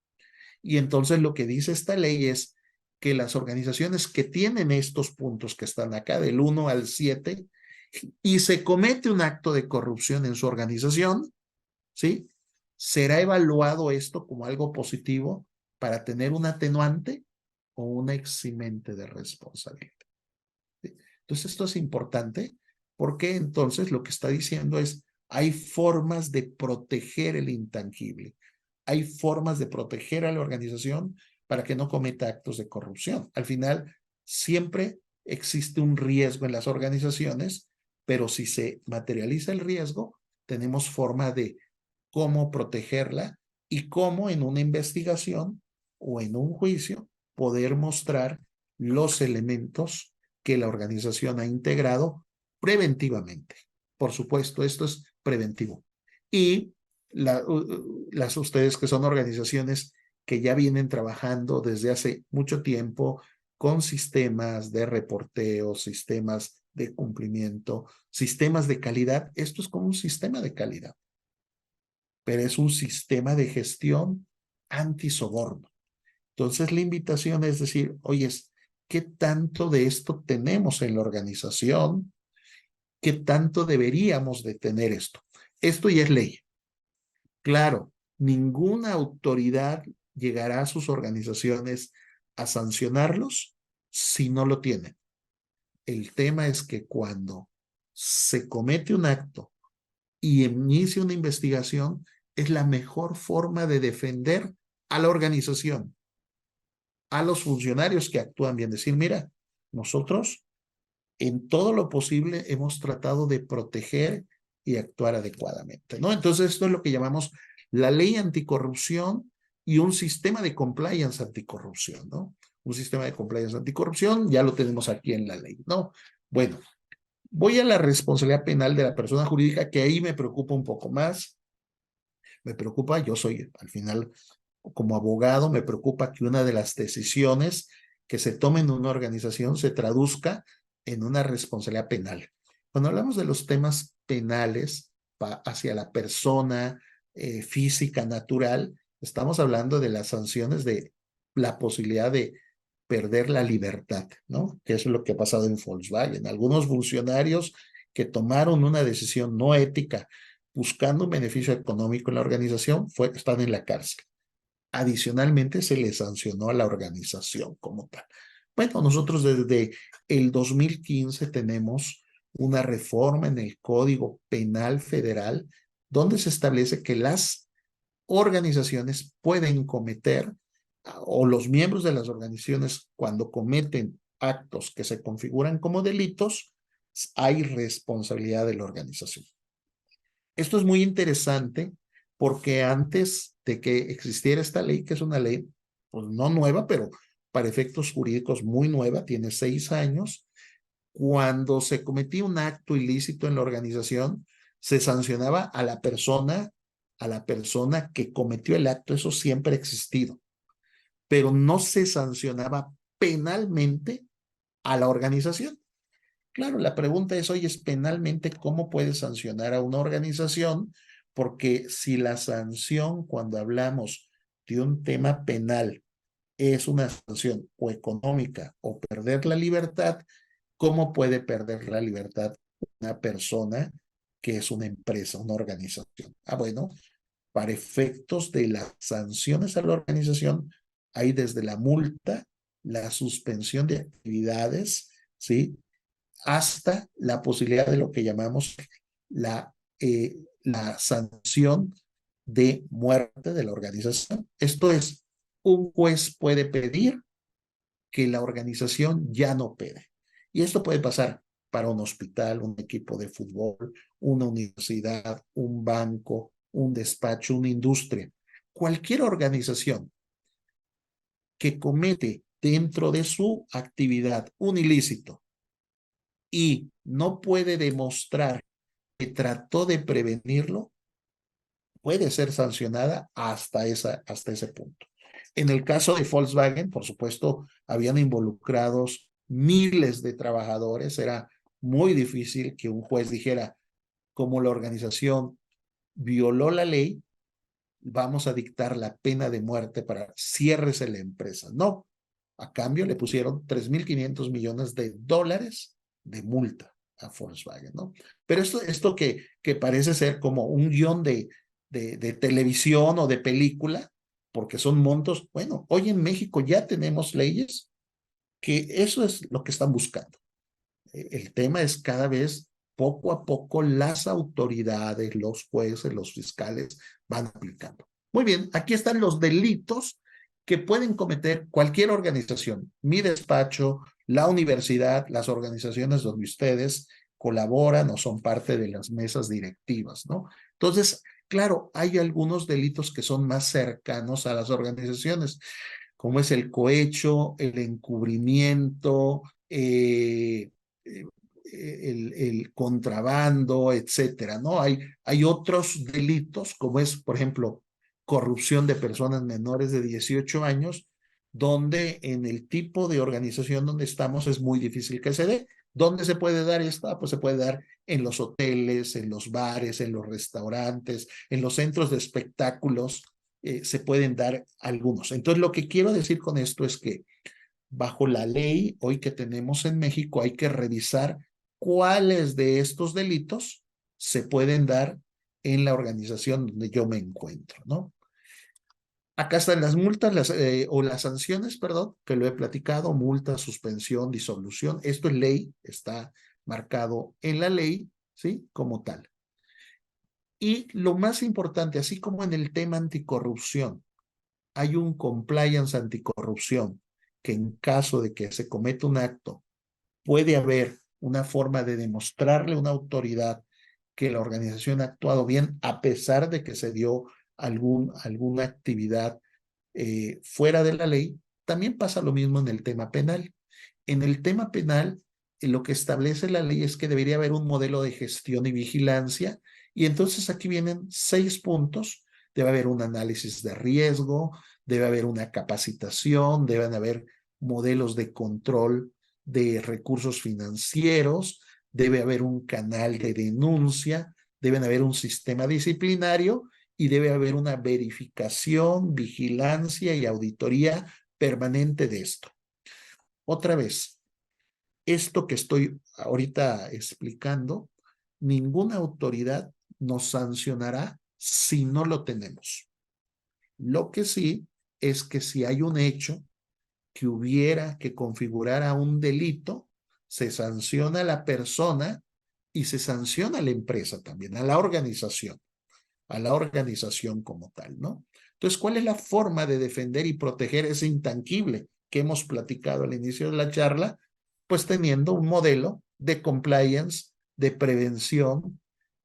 Y entonces lo que dice esta ley es que las organizaciones que tienen estos puntos que están acá, del 1 al 7, y se comete un acto de corrupción en su organización, ¿sí? Será evaluado esto como algo positivo para tener un atenuante o una eximente de responsabilidad. ¿Sí? Entonces esto es importante porque entonces lo que está diciendo es, hay formas de proteger el intangible, hay formas de proteger a la organización para que no cometa actos de corrupción. Al final, siempre existe un riesgo en las organizaciones, pero si se materializa el riesgo, tenemos forma de cómo protegerla y cómo en una investigación o en un juicio poder mostrar los elementos que la organización ha integrado preventivamente. Por supuesto, esto es preventivo. Y las ustedes que son organizaciones que ya vienen trabajando desde hace mucho tiempo con sistemas de reporteo, sistemas de cumplimiento, sistemas de calidad, esto es como un sistema de calidad, pero es un sistema de gestión antisoborno. Entonces la invitación es decir, oye, ¿qué tanto de esto tenemos en la organización? ¿Qué tanto deberíamos de tener esto? Esto ya es ley. Claro, ninguna autoridad llegará a sus organizaciones a sancionarlos si no lo tienen. El tema es que cuando se comete un acto y inicia una investigación, es la mejor forma de defender a la organización, a los funcionarios que actúan bien. Decir, mira, nosotros en todo lo posible hemos tratado de proteger y actuar adecuadamente, ¿no? Entonces, esto es lo que llamamos la ley anticorrupción y un sistema de compliance anticorrupción, ¿no? Un sistema de compliance anticorrupción, ya lo tenemos aquí en la ley, ¿no? Bueno, voy a la responsabilidad penal de la persona jurídica, que ahí me preocupa un poco más. Me preocupa, yo soy, al final, como abogado, me preocupa que una de las decisiones que se tomen en una organización se traduzca en una responsabilidad penal. Cuando hablamos de los temas penales hacia la persona física natural, estamos hablando de las sanciones de la posibilidad de perder la libertad, ¿no? Que es lo que ha pasado en Volkswagen. Algunos funcionarios que tomaron una decisión no ética buscando un beneficio económico en la organización están en la cárcel. Adicionalmente, se le sancionó a la organización como tal. Bueno, nosotros desde el 2015 tenemos una reforma en el Código Penal Federal donde se establece que las organizaciones pueden cometer, o los miembros de las organizaciones, cuando cometen actos que se configuran como delitos, hay responsabilidad de la organización. Esto es muy interesante porque antes de que existiera esta ley, que es una ley, pues no nueva, pero para efectos jurídicos muy nueva, tiene 6 años, cuando se cometía un acto ilícito en la organización, se sancionaba a la persona que cometió el acto. Eso siempre ha existido, pero no se sancionaba penalmente a la organización. Claro, la pregunta es, oye, penalmente, ¿cómo puedes sancionar a una organización? Porque si la sanción, cuando hablamos de un tema penal, es una sanción o económica o perder la libertad, ¿cómo puede perder la libertad una persona que es una empresa, una organización? Ah, bueno, para efectos de las sanciones a la organización, hay desde la multa, la suspensión de actividades, ¿sí? Hasta la posibilidad de lo que llamamos la sanción de muerte de la organización. Esto es, un juez puede pedir que la organización ya no opere. Y esto puede pasar para un hospital, un equipo de fútbol, una universidad, un banco, un despacho, una industria. Cualquier organización que comete dentro de su actividad un ilícito y no puede demostrar que trató de prevenirlo, puede ser sancionada hasta ese punto. En el caso de Volkswagen, por supuesto, habían involucrados miles de trabajadores. Era muy difícil que un juez dijera, como la organización violó la ley, vamos a dictar la pena de muerte para ciérrese la empresa. No, a cambio le pusieron 3.500 millones de dólares de multa a Volkswagen, ¿no? Pero esto que parece ser como un guión de televisión o de película, porque son montos, bueno, hoy en México ya tenemos leyes que eso es lo que están buscando. El tema es cada vez, poco a poco, las autoridades, los jueces, los fiscales van aplicando. Muy bien, aquí están los delitos que pueden cometer cualquier organización, mi despacho, la universidad, las organizaciones donde ustedes colaboran o son parte de las mesas directivas, ¿no? Entonces, claro, hay algunos delitos que son más cercanos a las organizaciones, como es el cohecho, el encubrimiento, el contrabando, etcétera, ¿no? Hay otros delitos, como es, por ejemplo, corrupción de personas menores de 18 años, donde en el tipo de organización donde estamos es muy difícil que se dé. ¿Dónde se puede dar esto? Pues se puede dar en los hoteles, en los bares, en los restaurantes, en los centros de espectáculos, se pueden dar algunos. Entonces, lo que quiero decir con esto es que bajo la ley hoy que tenemos en México hay que revisar cuáles de estos delitos se pueden dar en la organización donde yo me encuentro, ¿no? Acá están las multas o las sanciones, perdón, que lo he platicado, multa, suspensión, disolución. Esto es ley, está marcado en la ley, ¿sí? Como tal. Y lo más importante, así como en el tema anticorrupción, hay un compliance anticorrupción que en caso de que se cometa un acto, puede haber una forma de demostrarle a una autoridad que la organización ha actuado bien a pesar de que se dio alguna actividad fuera de la ley. También pasa lo mismo en el tema penal. En el tema penal, lo que establece la ley es que debería haber un modelo de gestión y vigilancia, y entonces aquí vienen 6 puntos. Debe haber un análisis de riesgo, debe haber una capacitación, deben haber modelos de control de recursos financieros, debe haber un canal de denuncia, deben haber un sistema disciplinario y debe haber una verificación, vigilancia y auditoría permanente de esto. Otra vez, esto que estoy ahorita explicando, ninguna autoridad nos sancionará si no lo tenemos. Lo que sí es que si hay un hecho que configurara un delito, se sanciona a la persona y se sanciona a la empresa también, a la organización como tal, ¿no? Entonces, ¿cuál es la forma de defender y proteger ese intangible que hemos platicado al inicio de la charla? Pues teniendo un modelo de compliance, de prevención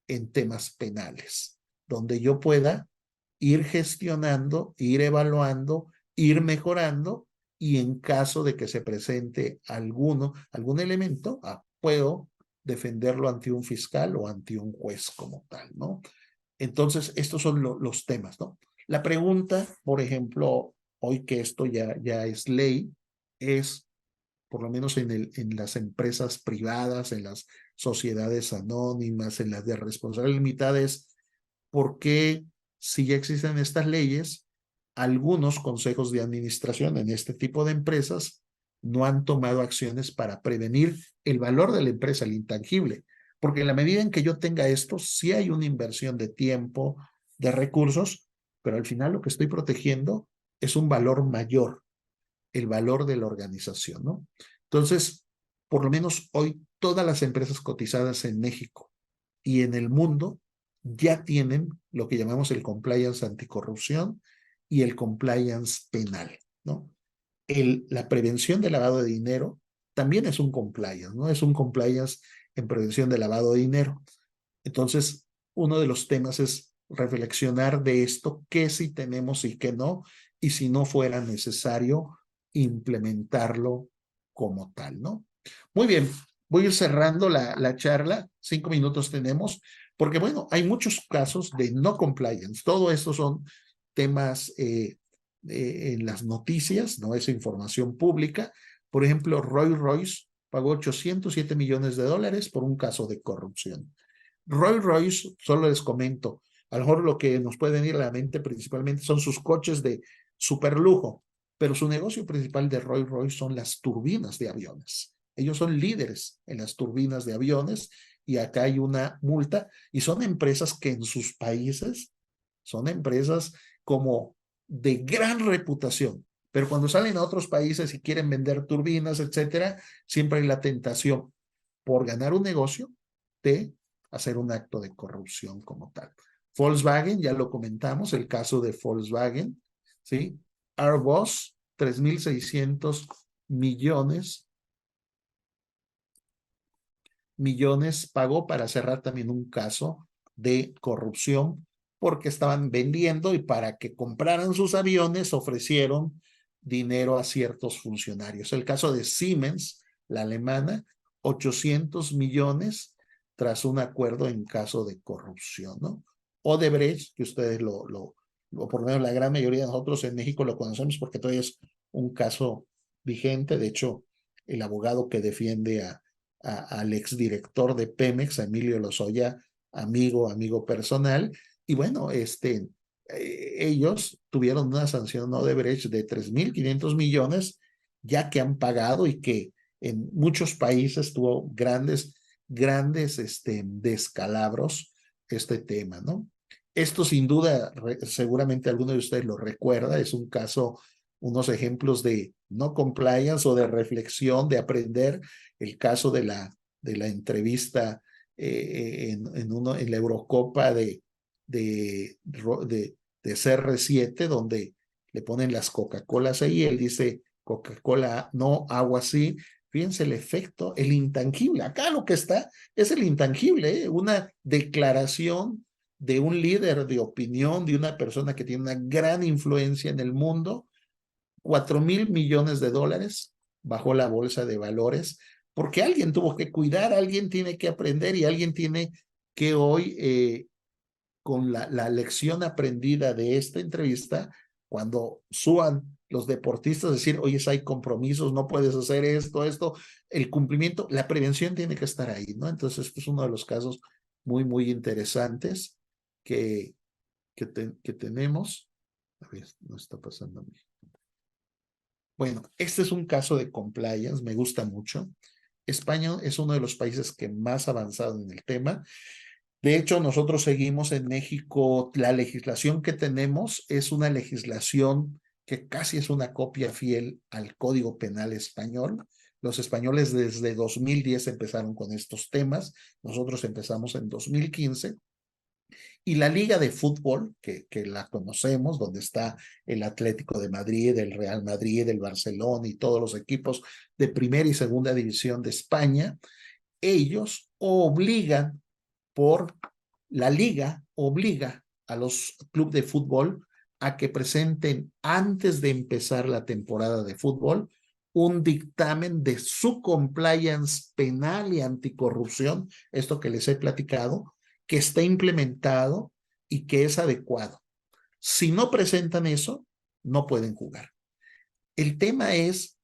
en temas penales, donde yo pueda ir gestionando, ir evaluando, ir mejorando, y en caso de que se presente algún elemento, puedo defenderlo ante un fiscal o ante un juez como tal, ¿no? Entonces, estos son los temas, ¿no? La pregunta, por ejemplo, hoy que esto ya es ley, es, por lo menos en las empresas privadas, en las sociedades anónimas, en las de responsabilidad limitada, es por qué, si ya existen estas leyes, algunos consejos de administración en este tipo de empresas no han tomado acciones para prevenir el valor de la empresa, el intangible. Porque en la medida en que yo tenga esto, sí hay una inversión de tiempo, de recursos, pero al final lo que estoy protegiendo es un valor mayor, el valor de la organización, ¿no? Entonces, por lo menos hoy todas las empresas cotizadas en México y en el mundo ya tienen lo que llamamos el compliance anticorrupción y el compliance penal, ¿no? La prevención de lavado de dinero también es un compliance, ¿no? Es un compliance en prevención de lavado de dinero. Entonces, uno de los temas es reflexionar de esto, qué sí tenemos y qué no, y si no fuera necesario implementarlo como tal, ¿no? Muy bien, voy a ir cerrando la charla, 5 minutos tenemos, porque bueno, hay muchos casos de no compliance, todo esto son temas en las noticias, no es información pública. Por ejemplo, Rolls Royce pagó 807 millones de dólares por un caso de corrupción. Rolls Royce, solo les comento, a lo mejor lo que nos puede venir a la mente principalmente son sus coches de superlujo, pero su negocio principal de Rolls Royce son las turbinas de aviones. Ellos son líderes en las turbinas de aviones y acá hay una multa y son empresas que en sus países son empresas como de gran reputación, pero cuando salen a otros países y quieren vender turbinas, etcétera, siempre hay la tentación por ganar un negocio de hacer un acto de corrupción como tal. Volkswagen, ya lo comentamos, el caso de Volkswagen, ¿sí? Airbus, 3.600 millones pagó para cerrar también un caso de corrupción porque estaban vendiendo y para que compraran sus aviones ofrecieron dinero a ciertos funcionarios. El caso de Siemens, la alemana, 800 millones tras un acuerdo en caso de corrupción, ¿no? Odebrecht, que ustedes por lo menos la gran mayoría de nosotros en México lo conocemos porque todavía es un caso vigente. De hecho, el abogado que defiende al exdirector de Pemex, a Emilio Lozoya, amigo personal, y bueno, ellos tuvieron una sanción Odebrecht de 3.500 millones, ya que han pagado y que en muchos países tuvo grandes descalabros este tema, ¿no? Esto sin duda, seguramente alguno de ustedes lo recuerda, es un caso, unos ejemplos de no compliance o de reflexión, de aprender, el caso de la entrevista en la Eurocopa de CR7, donde le ponen las Coca-Colas ahí, él dice Coca-Cola no, agua sí. Fíjense el efecto, el intangible. Acá lo que está es el intangible, ¿eh? Una declaración de un líder de opinión, de una persona que tiene una gran influencia en el mundo, 4.000 millones de dólares bajó la bolsa de valores, porque alguien tuvo que cuidar, alguien tiene que aprender y alguien tiene que hoy, con la lección aprendida de esta entrevista, cuando suban los deportistas, decir, oye, hay compromisos, no puedes hacer esto, el cumplimiento, la prevención tiene que estar ahí, ¿no? Entonces, este es uno de los casos muy interesantes que tenemos. A ver, no está pasando a mí. Bueno, este es un caso de compliance, me gusta mucho. España es uno de los países que más ha avanzado en el tema. De hecho, nosotros seguimos en México, la legislación que tenemos es una legislación que casi es una copia fiel al Código Penal español. Los españoles desde 2010 empezaron con estos temas, nosotros empezamos en 2015. Y la Liga de Fútbol, que la conocemos, donde está el Atlético de Madrid, el Real Madrid, el Barcelona y todos los equipos de primera y segunda división de España, ellos obligan la liga obliga a los clubes de fútbol a que presenten antes de empezar la temporada de fútbol un dictamen de su compliance penal y anticorrupción, esto que les he platicado, que está implementado y que es adecuado. Si no presentan eso, no pueden jugar. El tema es,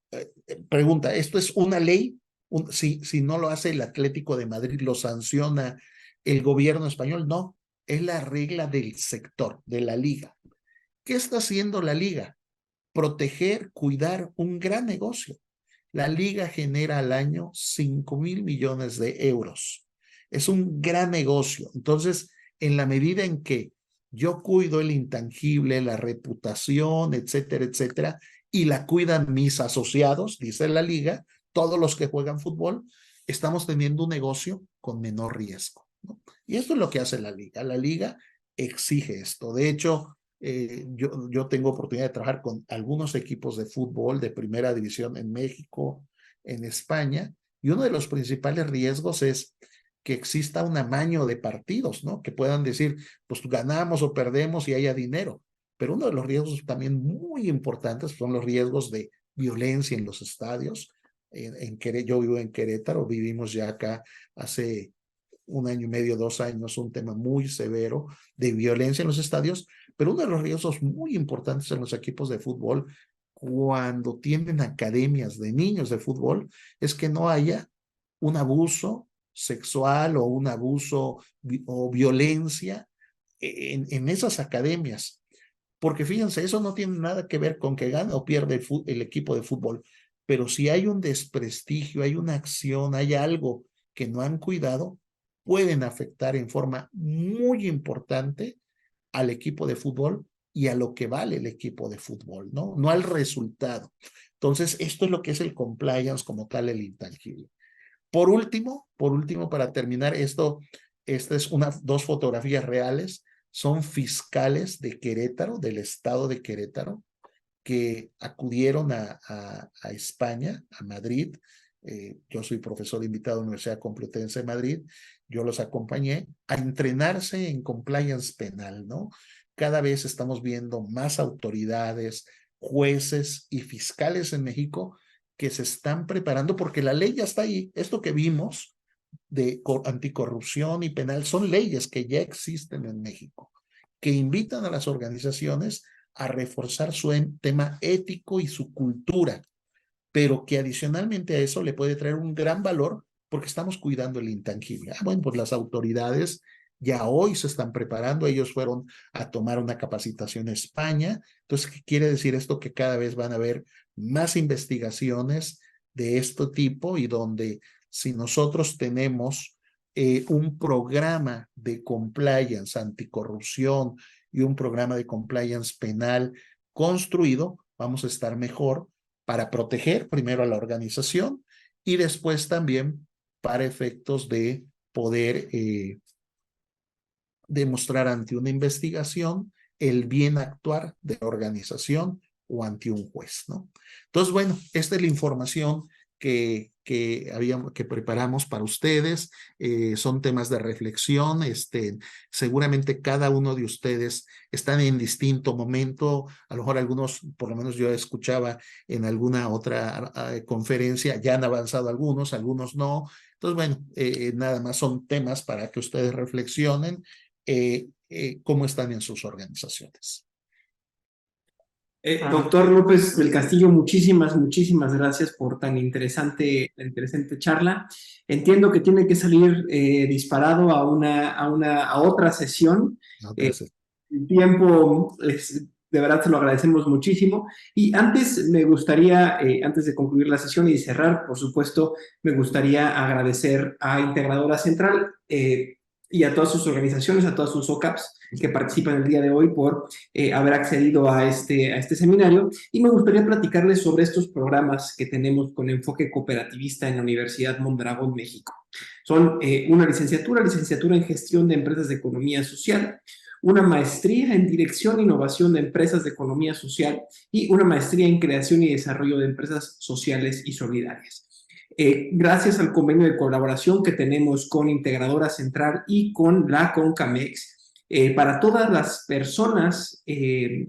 pregunta, ¿esto es una ley? Si no lo hace el Atlético de Madrid, ¿lo sanciona el gobierno español? No, es la regla del sector, de la liga. ¿Qué está haciendo la liga? Proteger, cuidar un gran negocio. La liga genera al año 5.000 millones de euros. Es un gran negocio. Entonces, en la medida en que Yo cuido el intangible, la reputación, etcétera, etcétera, y la cuidan mis asociados, dice la liga, todos los que juegan fútbol, estamos teniendo un negocio con menor riesgo, ¿no? Y esto es lo que hace la liga. La liga exige esto. De hecho, yo tengo oportunidad de trabajar con algunos equipos de fútbol de primera división en México, en España, y uno de los principales riesgos es que exista un amaño de partidos, ¿no? Que puedan decir, pues ganamos o perdemos y haya dinero. Pero uno de los riesgos también muy importantes son los riesgos de violencia en los estadios. Yo vivo en Querétaro, vivimos ya acá hace 1 año y medio, 2 años, un tema muy severo de violencia en los estadios, pero uno de los riesgos muy importantes en los equipos de fútbol cuando tienen academias de niños de fútbol es que no haya un abuso sexual o un abuso o violencia en esas academias. Porque fíjense, eso no tiene nada que ver con que gane o pierde el equipo de fútbol, pero si hay un desprestigio, hay una acción, hay algo que no han cuidado, pueden afectar en forma muy importante al equipo de fútbol y a lo que vale el equipo de fútbol, ¿no? No al resultado. Entonces, esto es lo que es el compliance como tal, el intangible. Por último, para terminar esto, estas es dos fotografías reales, son fiscales de Querétaro, del estado de Querétaro, que acudieron a España, a Madrid. Yo soy profesor invitado a la Universidad Complutense de Madrid. Yo los acompañé a entrenarse en compliance penal, ¿no? Cada vez estamos viendo más autoridades, jueces y fiscales en México que se están preparando porque la ley ya está ahí. Esto que vimos de anticorrupción y penal son leyes que ya existen en México, que invitan a las organizaciones a reforzar su tema ético y su cultura, pero que adicionalmente a eso le puede traer un gran valor porque estamos cuidando el intangible. Bueno, pues las autoridades ya hoy se están preparando, ellos fueron a tomar una capacitación en España. Entonces, ¿qué quiere decir esto? Que cada vez van a haber más investigaciones de este tipo y donde si nosotros tenemos un programa de compliance anticorrupción y un programa de compliance penal construido, vamos a estar mejor para proteger primero a la organización y después también para efectos de poder demostrar ante una investigación el bien actuar de la organización o ante un juez, ¿no? Entonces, bueno, esta es la información que preparamos para ustedes. Son temas de reflexión. Seguramente cada uno de ustedes están en distinto momento. A lo mejor algunos, por lo menos yo escuchaba en alguna otra conferencia, ya han avanzado algunos no. Entonces, bueno, nada más son temas para que ustedes reflexionen cómo están en sus organizaciones. Doctor López del Castillo, muchísimas gracias por tan interesante charla. Entiendo que tiene que salir disparado a otra sesión. No, El tiempo, de verdad, se lo agradecemos muchísimo. Y antes me gustaría, antes de concluir la sesión y cerrar, por supuesto, me gustaría agradecer a Integradora Central y a todas sus organizaciones, a todas sus OCAPs que participan el día de hoy por haber accedido a este seminario. Y me gustaría platicarles sobre estos programas que tenemos con enfoque cooperativista en la Universidad Mondragón, México. Son una licenciatura en gestión de empresas de economía social, una maestría en dirección e innovación de empresas de economía social y una maestría en creación y desarrollo de empresas sociales y solidarias. Gracias al convenio de colaboración que tenemos con Integradora Central y con la CONCAMEX, para todas las personas que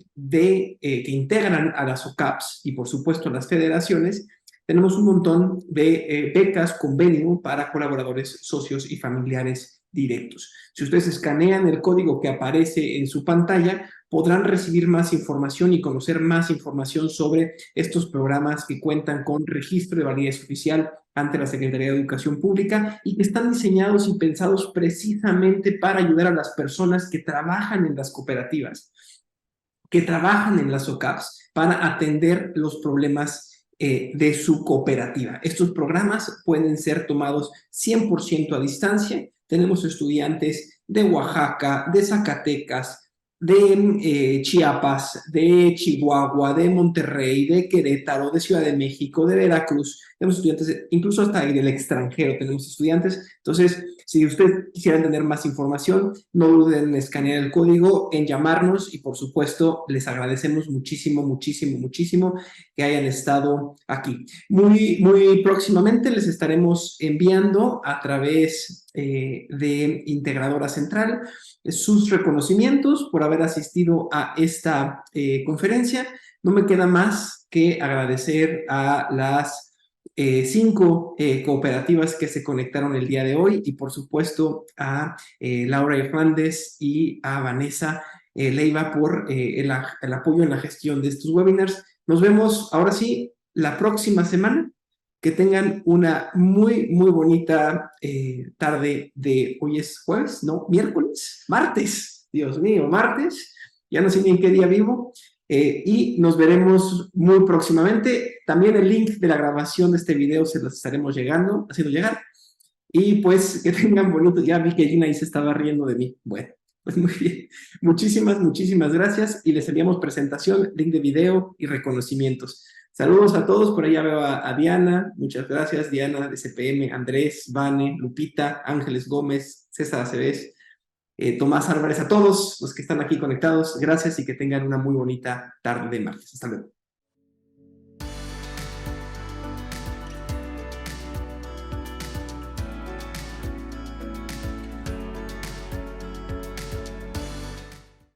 integran a las OCAPs y por supuesto las federaciones, tenemos un montón de becas, convenio para colaboradores, socios y familiares directos. Si ustedes escanean el código que aparece en su pantalla, podrán recibir más información y conocer más información sobre estos programas que cuentan con registro de validez oficial ante la Secretaría de Educación Pública y que están diseñados y pensados precisamente para ayudar a las personas que trabajan en las cooperativas, que trabajan en las OCAPs, para atender los problemas de su cooperativa. Estos programas pueden ser tomados 100% a distancia. Tenemos estudiantes de Oaxaca, de Zacatecas, de Chiapas, de Chihuahua, de Monterrey, de Querétaro, de Ciudad de México, de Veracruz. Tenemos estudiantes, incluso hasta del extranjero tenemos estudiantes. Entonces, si ustedes quisieran tener más información, no duden en escanear el código, en llamarnos y por supuesto les agradecemos muchísimo, muchísimo, muchísimo que hayan estado aquí. Muy próximamente les estaremos enviando a través de Integradora Central sus reconocimientos por haber asistido a esta conferencia. No me queda más que agradecer a las 5 cooperativas que se conectaron el día de hoy y por supuesto a Laura Hernández y a Vanessa Leiva por el apoyo en la gestión de estos webinars. Nos vemos ahora sí la próxima semana. Que tengan una muy bonita tarde de, hoy es jueves, no, miércoles, martes, Dios mío, martes, ya no sé ni en qué día vivo, y nos veremos muy próximamente. También el link de la grabación de este video se los estaremos haciendo llegar, y pues que tengan bonito, ya vi que Gina ahí se estaba riendo de mí, bueno. Pues muy bien, muchísimas gracias y les enviamos presentación, link de video y reconocimientos. Saludos a todos, por allá veo a Diana, muchas gracias, Diana de CPM, Andrés, Vane, Lupita, Ángeles Gómez, César Aceves, Tomás Álvarez, a todos los que están aquí conectados, gracias y que tengan una muy bonita tarde de martes. Hasta luego.